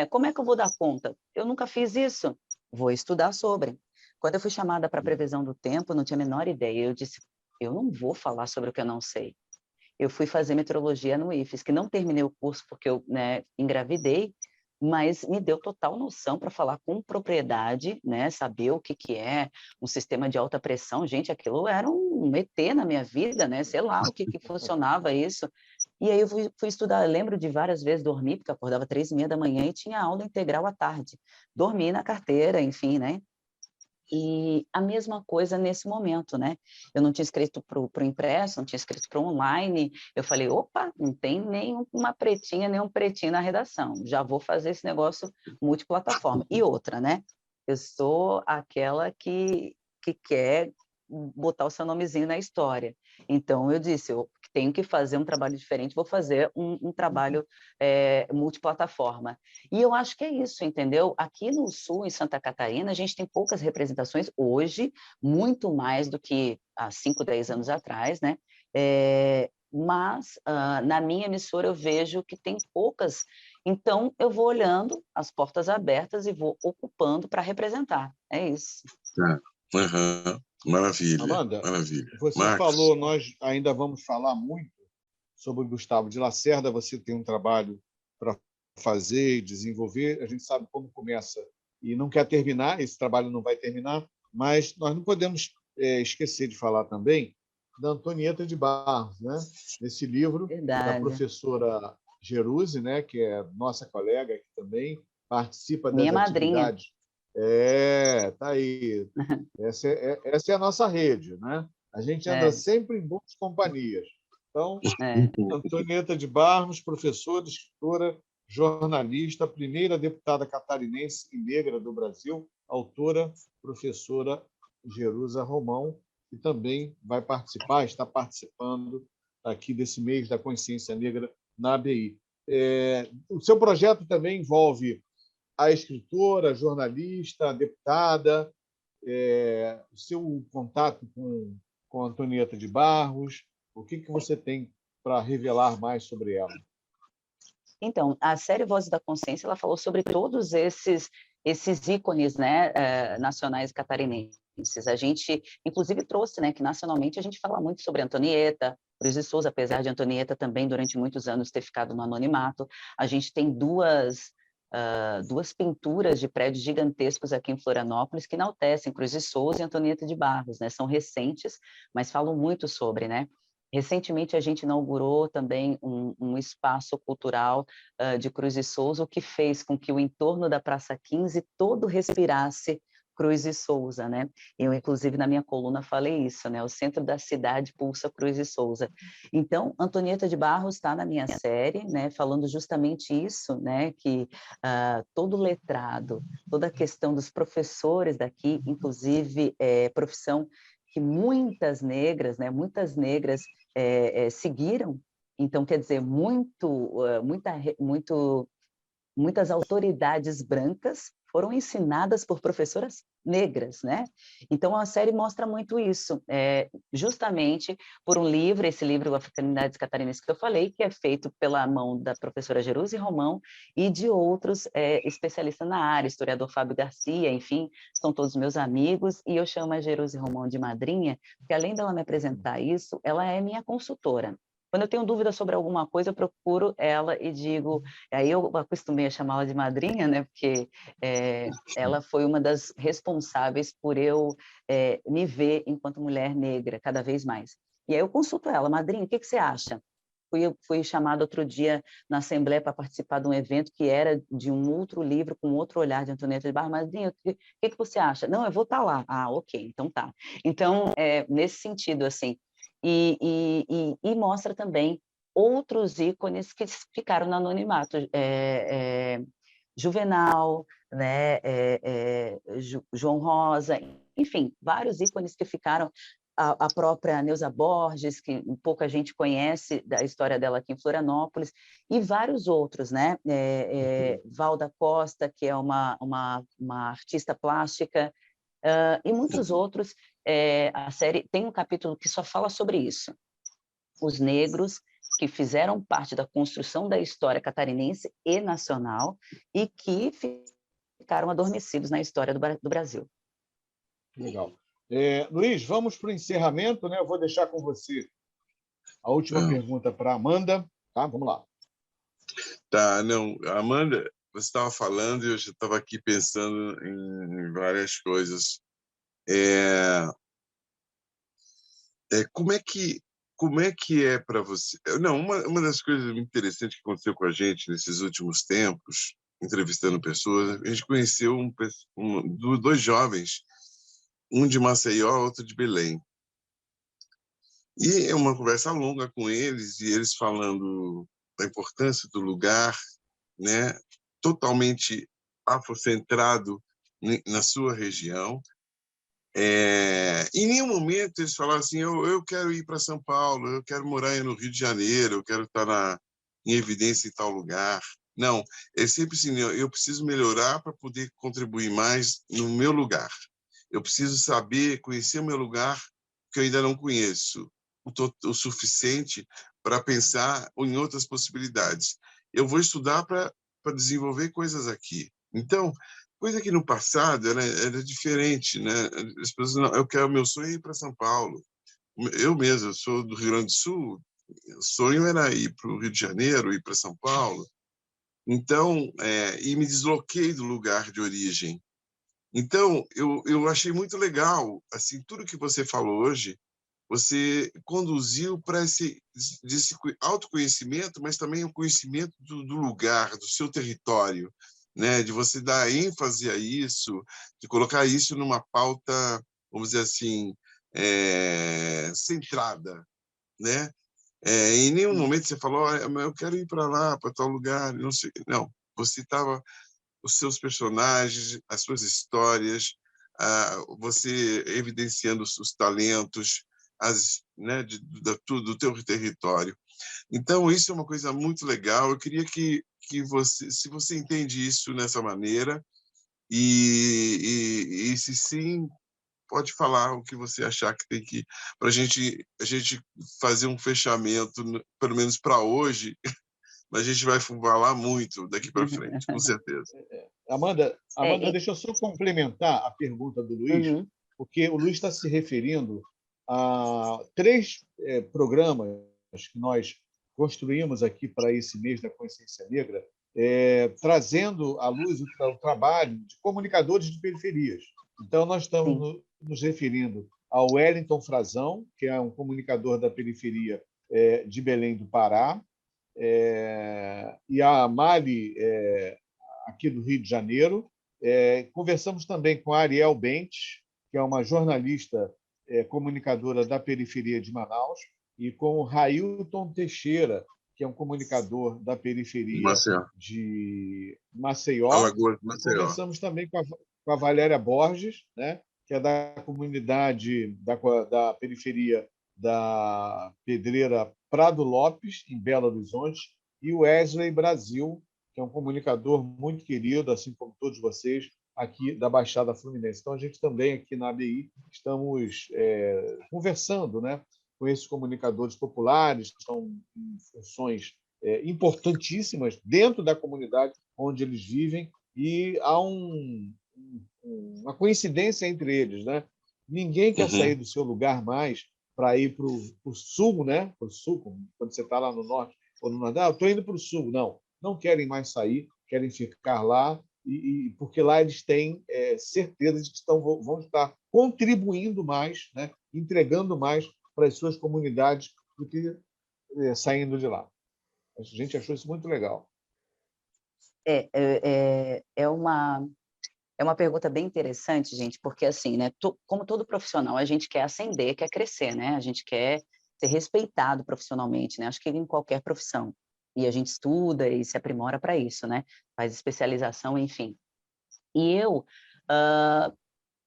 Como é que eu vou dar conta? Eu nunca fiz isso. Vou estudar sobre. Quando eu fui chamada para a previsão do tempo, eu não tinha a menor ideia. Eu disse, eu não vou falar sobre o que eu não sei. Eu fui fazer meteorologia no IFES, que não terminei o curso porque eu, né, engravidei, mas me deu total noção para falar com propriedade, né, saber o que é um sistema de alta pressão. Gente, aquilo era um ET na minha vida, né? Sei lá o que funcionava isso. E aí eu fui estudar. Eu lembro de várias vezes dormir, porque eu acordava 3h30 da manhã e tinha aula integral à tarde. Dormi na carteira, enfim, né? E a mesma coisa nesse momento, né? Eu não tinha escrito para o impresso, não tinha escrito para o online. Eu falei, opa, não tem nenhuma pretinha, nem um pretinho na redação. Já vou fazer esse negócio multiplataforma. E outra, né? Eu sou aquela que quer botar o seu nomezinho na história. Então, eu disse, eu tenho que fazer um trabalho diferente, vou fazer um trabalho multiplataforma. E eu acho que é isso, entendeu? Aqui no Sul, em Santa Catarina, a gente tem poucas representações hoje, muito mais do que há 5, 10 anos atrás, né? Mas na minha emissora eu vejo que tem poucas, então eu vou olhando as portas abertas e vou ocupando para representar. É isso. Uhum. Maravilha, Amanda, maravilha. você Marcos? falou, nós ainda vamos falar muito sobre o Gustavo de Lacerda, você tem um trabalho para fazer e desenvolver, a gente sabe como começa e não quer terminar, esse trabalho não vai terminar, mas nós não podemos esquecer de falar também da Antonieta de Barros, né? Nesse livro da professora Geruse, né? Que é nossa colega aqui também, participa das atividades. Tá aí. Essa é a nossa rede, né? A gente anda sempre em boas companhias. Então, Antonieta de Barros, professora, escritora, jornalista, primeira deputada catarinense e negra do Brasil, autora, professora Jerusa Romão, que também vai participar, está participando aqui desse mês da consciência negra na ABI. O seu projeto também envolve a escritora, a jornalista, a deputada, o seu contato com a Antonieta de Barros, o que você tem para revelar mais sobre ela? Então, a série Vozes da Consciência, ela falou sobre todos esses esses ícones, né, nacionais catarinenses. A gente, inclusive, trouxe, né, que nacionalmente a gente fala muito sobre Antonieta, Cruz de Souza, apesar de Antonieta também, durante muitos anos, ter ficado no anonimato. A gente tem duas pinturas de prédios gigantescos aqui em Florianópolis que enaltecem Cruz de Souza e Antonieta de Barros, né? São recentes, mas falam muito sobre, né? Recentemente, a gente inaugurou também um espaço cultural de Cruz de Souza, o que fez com que o entorno da Praça 15 todo respirasse Cruz de Souza, né? Eu, inclusive, na minha coluna falei isso, né? O centro da cidade pulsa Cruz de Souza. Então, Antonieta de Barros está na minha série, né? Falando justamente isso, né? Que todo letrado, toda a questão dos professores daqui, inclusive profissão que muitas negras, né? Muitas negras seguiram. Então, quer dizer, muitas autoridades brancas foram ensinadas por professoras negras, né? Então, a série mostra muito isso, justamente por um livro, esse livro, Africanidades Catarinenses, que eu falei, que é feito pela mão da professora Jerusi Romão e de outros especialistas na área, historiador Fábio Garcia, enfim, são todos meus amigos, e eu chamo a Jerusi Romão de madrinha, porque além dela me apresentar isso, ela é minha consultora. Quando eu tenho dúvida sobre alguma coisa, eu procuro ela e digo... Aí eu acostumei a chamá-la de madrinha, né? Porque ela foi uma das responsáveis por eu me ver enquanto mulher negra, cada vez mais. E aí eu consulto ela, madrinha, o que você acha? Fui chamada outro dia na Assembleia para participar de um evento que era de um outro livro, com outro olhar de Antonieta de Barros. Madrinha, o que você acha? Não, eu vou estar lá. Ah, ok, então tá. Então, nesse sentido, assim, e mostra também outros ícones que ficaram no anonimato. Juvenal, né? João Rosa, enfim, vários ícones que ficaram. A própria Neuza Borges, que pouca gente conhece da história dela aqui em Florianópolis, e vários outros, né? Valda Costa, que é uma artista plástica, e muitos outros. A série tem um capítulo que só fala sobre isso. Os negros que fizeram parte da construção da história catarinense e nacional e que ficaram adormecidos na história do Brasil. Legal. Luiz, vamos para o encerramento, né? Eu vou deixar com você a última pergunta para a Amanda. Tá? Vamos lá. Tá, não, Amanda, você estava falando e eu já estava aqui pensando em várias coisas. Como é que é para você? Não, uma das coisas interessantes que aconteceu com a gente nesses últimos tempos, entrevistando pessoas, a gente conheceu dois jovens, um de Maceió, outro de Belém. E é uma conversa longa com eles, e eles falando da importância do lugar, né, totalmente afrocentrado na sua região. Em nenhum momento eles falaram assim, eu quero ir para São Paulo, eu quero morar no Rio de Janeiro, eu quero estar em evidência em tal lugar. Não, é sempre assim, eu preciso melhorar para poder contribuir mais no meu lugar. Eu preciso saber, conhecer o meu lugar, que eu ainda não conheço o suficiente para pensar em outras possibilidades. Eu vou estudar para desenvolver coisas aqui. Então, coisa que no passado era diferente, né? As pessoas não, meu sonho é ir para São Paulo. Eu mesmo, eu sou do Rio Grande do Sul, o sonho era ir para o Rio de Janeiro, ir para São Paulo. Então, e me desloquei do lugar de origem. Então, eu achei muito legal, assim, tudo que você falou hoje, você conduziu para esse autoconhecimento, mas também o conhecimento do lugar, do seu território, né? De você dar ênfase a isso, de colocar isso numa pauta, vamos dizer assim, centrada, né? Em nenhum momento você falou, eu quero ir para lá, para tal lugar, não sei. Não, você estava os seus personagens, as suas histórias, você evidenciando os talentos, né, do teu território. Então, isso é uma coisa muito legal. Eu queria que você, se você entende isso dessa maneira, e se sim, pode falar o que você achar que tem que... para a gente fazer um fechamento, pelo menos para hoje, mas a gente vai falar muito daqui para frente, com certeza. Amanda, deixa eu só complementar a pergunta do Luiz, uhum, porque o Luiz está se referindo a 3 programas que nós construímos aqui para esse mês da consciência negra, trazendo à luz o trabalho de comunicadores de periferias. Então, nós estamos sim, nos referindo ao Wellington Frazão, que é um comunicador da periferia de Belém do Pará, e a Mali, aqui do Rio de Janeiro. Conversamos também com a Ariel Bentes, que é uma jornalista comunicadora da periferia de Manaus, e com o Railton Teixeira, que é um comunicador da periferia Maceió. de Maceió. Alagoas, E Maceió. conversamos também com a Valéria Borges, né, que é da comunidade da periferia da Pedreira Prado Lopes, em Belo Horizonte, e o Wesley Brasil, que é um comunicador muito querido, assim como todos vocês, aqui da Baixada Fluminense. Então, a gente também, aqui na ABI, estamos conversando, né, com esses comunicadores populares, que estão em funções importantíssimas dentro da comunidade onde eles vivem, e há uma coincidência entre eles, né? Ninguém quer sair Uhum. do seu lugar mais para ir para o sul, né? Para o sul, quando você está lá no norte ou no nordeste, eu estou indo para o sul. Não querem mais sair, querem ficar lá, porque lá eles têm certeza de que vão estar contribuindo mais, né? Entregando mais para as suas comunidades do que saindo de lá. A gente achou isso muito legal. é, é, é, é uma É uma pergunta bem interessante, gente, porque assim, né, como todo profissional, a gente quer ascender, quer crescer, né? A gente quer ser respeitado profissionalmente, né? Acho que em qualquer profissão. E a gente estuda e se aprimora para isso, né? Faz especialização, enfim. E eu ah,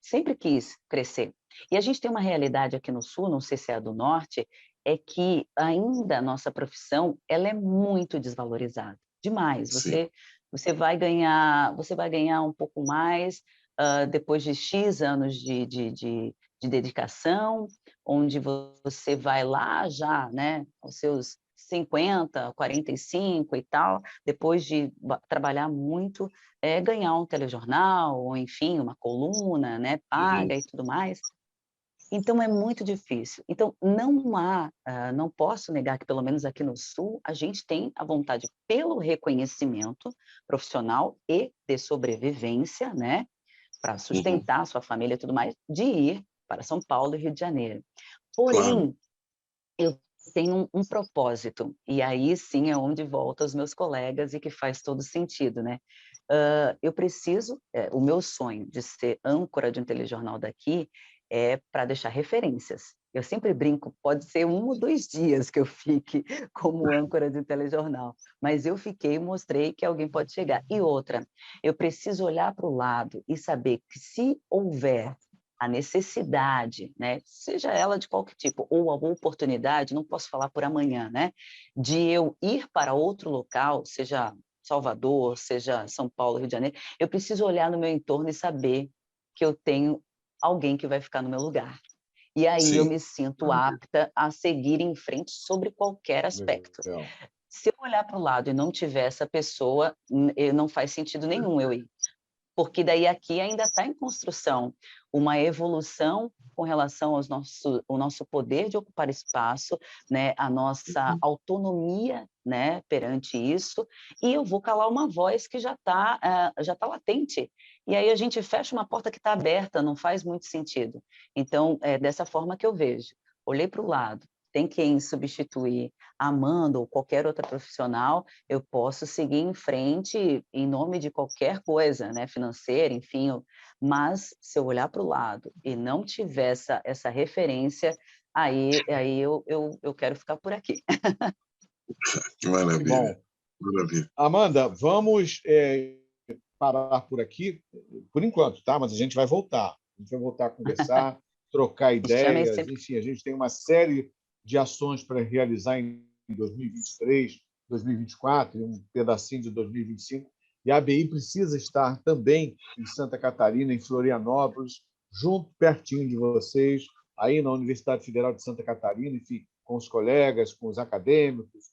sempre quis crescer. E a gente tem uma realidade aqui no Sul, não sei se é a do Norte, é que ainda a nossa profissão, ela é muito desvalorizada, demais. Sim. Você vai ganhar um pouco mais depois de X anos de dedicação, onde você vai lá já, né, aos seus 50, 45 e tal, depois de trabalhar muito, ganhar um telejornal, ou enfim, uma coluna, né, Uhum. paga e tudo mais. Então é muito difícil. Então não posso negar que pelo menos aqui no Sul a gente tem a vontade pelo reconhecimento profissional e de sobrevivência, né, para Uhum. sustentar a sua família e tudo mais, de ir para São Paulo e Rio de Janeiro. Claro. Porém, eu tenho um propósito, e aí sim é onde volta os meus colegas e que faz todo sentido, né. Eu preciso o meu sonho de ser âncora de um telejornal daqui é para deixar referências. Eu sempre brinco, pode ser 1 ou 2 dias que eu fique como âncora de um telejornal, mas eu fiquei e mostrei que alguém pode chegar. E outra, eu preciso olhar para o lado e saber que se houver a necessidade, né, seja ela de qualquer tipo, ou a oportunidade, não posso falar por amanhã, né, de eu ir para outro local, seja Salvador, seja São Paulo, Rio de Janeiro, eu preciso olhar no meu entorno e saber que eu tenho alguém que vai ficar no meu lugar. E aí eu Sim. me sinto Maravilha. apta a seguir em frente sobre qualquer aspecto. Legal. Se eu olhar para o lado e não tiver essa pessoa, não faz sentido nenhum eu ir, porque daí aqui ainda está em construção uma evolução com relação ao nosso poder de ocupar espaço, né, a nossa autonomia, né, perante isso, e eu vou calar uma voz que já tá latente. E aí a gente fecha uma porta que está aberta, não faz muito sentido. Então, é dessa forma que eu vejo. Olhei para o lado, tem quem substituir a Amanda ou qualquer outra profissional, eu posso seguir em frente em nome de qualquer coisa, né, financeira, enfim, mas se eu olhar para o lado e não tiver essa referência, aí eu quero ficar por aqui. Que Que maravilha. bom. Maravilha. Amanda, vamos parar por aqui, por enquanto, tá? Mas a gente vai voltar. A gente vai voltar a conversar, trocar Me chamem ideias. sempre. Enfim, a gente tem uma série de ações para realizar em 2023, 2024 e um pedacinho de 2025. E a ABI precisa estar também em Santa Catarina, em Florianópolis, junto, pertinho de vocês, aí na Universidade Federal de Santa Catarina, enfim, com os colegas, com os acadêmicos,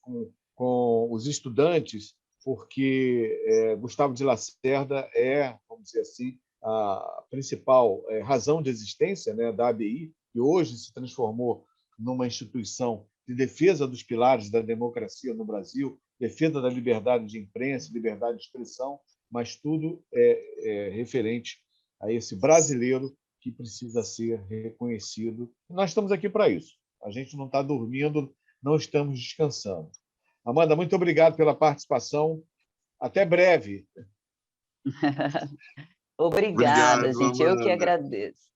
com os estudantes porque Gustavo de Lacerda é, vamos dizer assim, a principal razão de existência, né, da ABI, que hoje se transformou numa instituição de defesa dos pilares da democracia no Brasil, defesa da liberdade de imprensa, liberdade de expressão, mas tudo é referente a esse brasileiro que precisa ser reconhecido. Nós estamos aqui para isso. A gente não está dormindo, não estamos descansando. Amanda, muito obrigado pela participação. Até breve. Obrigada, Obrigado, gente. Eu que Amanda. agradeço.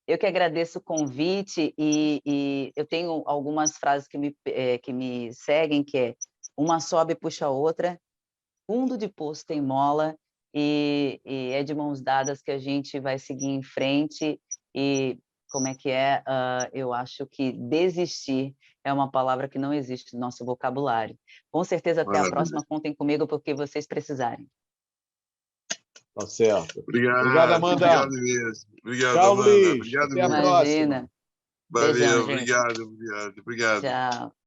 Eu que agradeço o convite e eu tenho algumas frases que me seguem, que é: uma sobe e puxa a outra, fundo de poço tem mola, e é de mãos dadas que a gente vai seguir em frente. E como é que é? Eu acho que desistir é uma palavra que não existe no nosso vocabulário. Com certeza, até a Maravilha. próxima. Contem comigo porque vocês precisarem. Tá certo. Obrigado, Obrigado, Amanda. obrigado mesmo. Obrigado, Tchau, Amanda. Luiz. Obrigado Até a mesmo. próxima. Imagina. Valeu, Beijão, gente. obrigado. Tchau.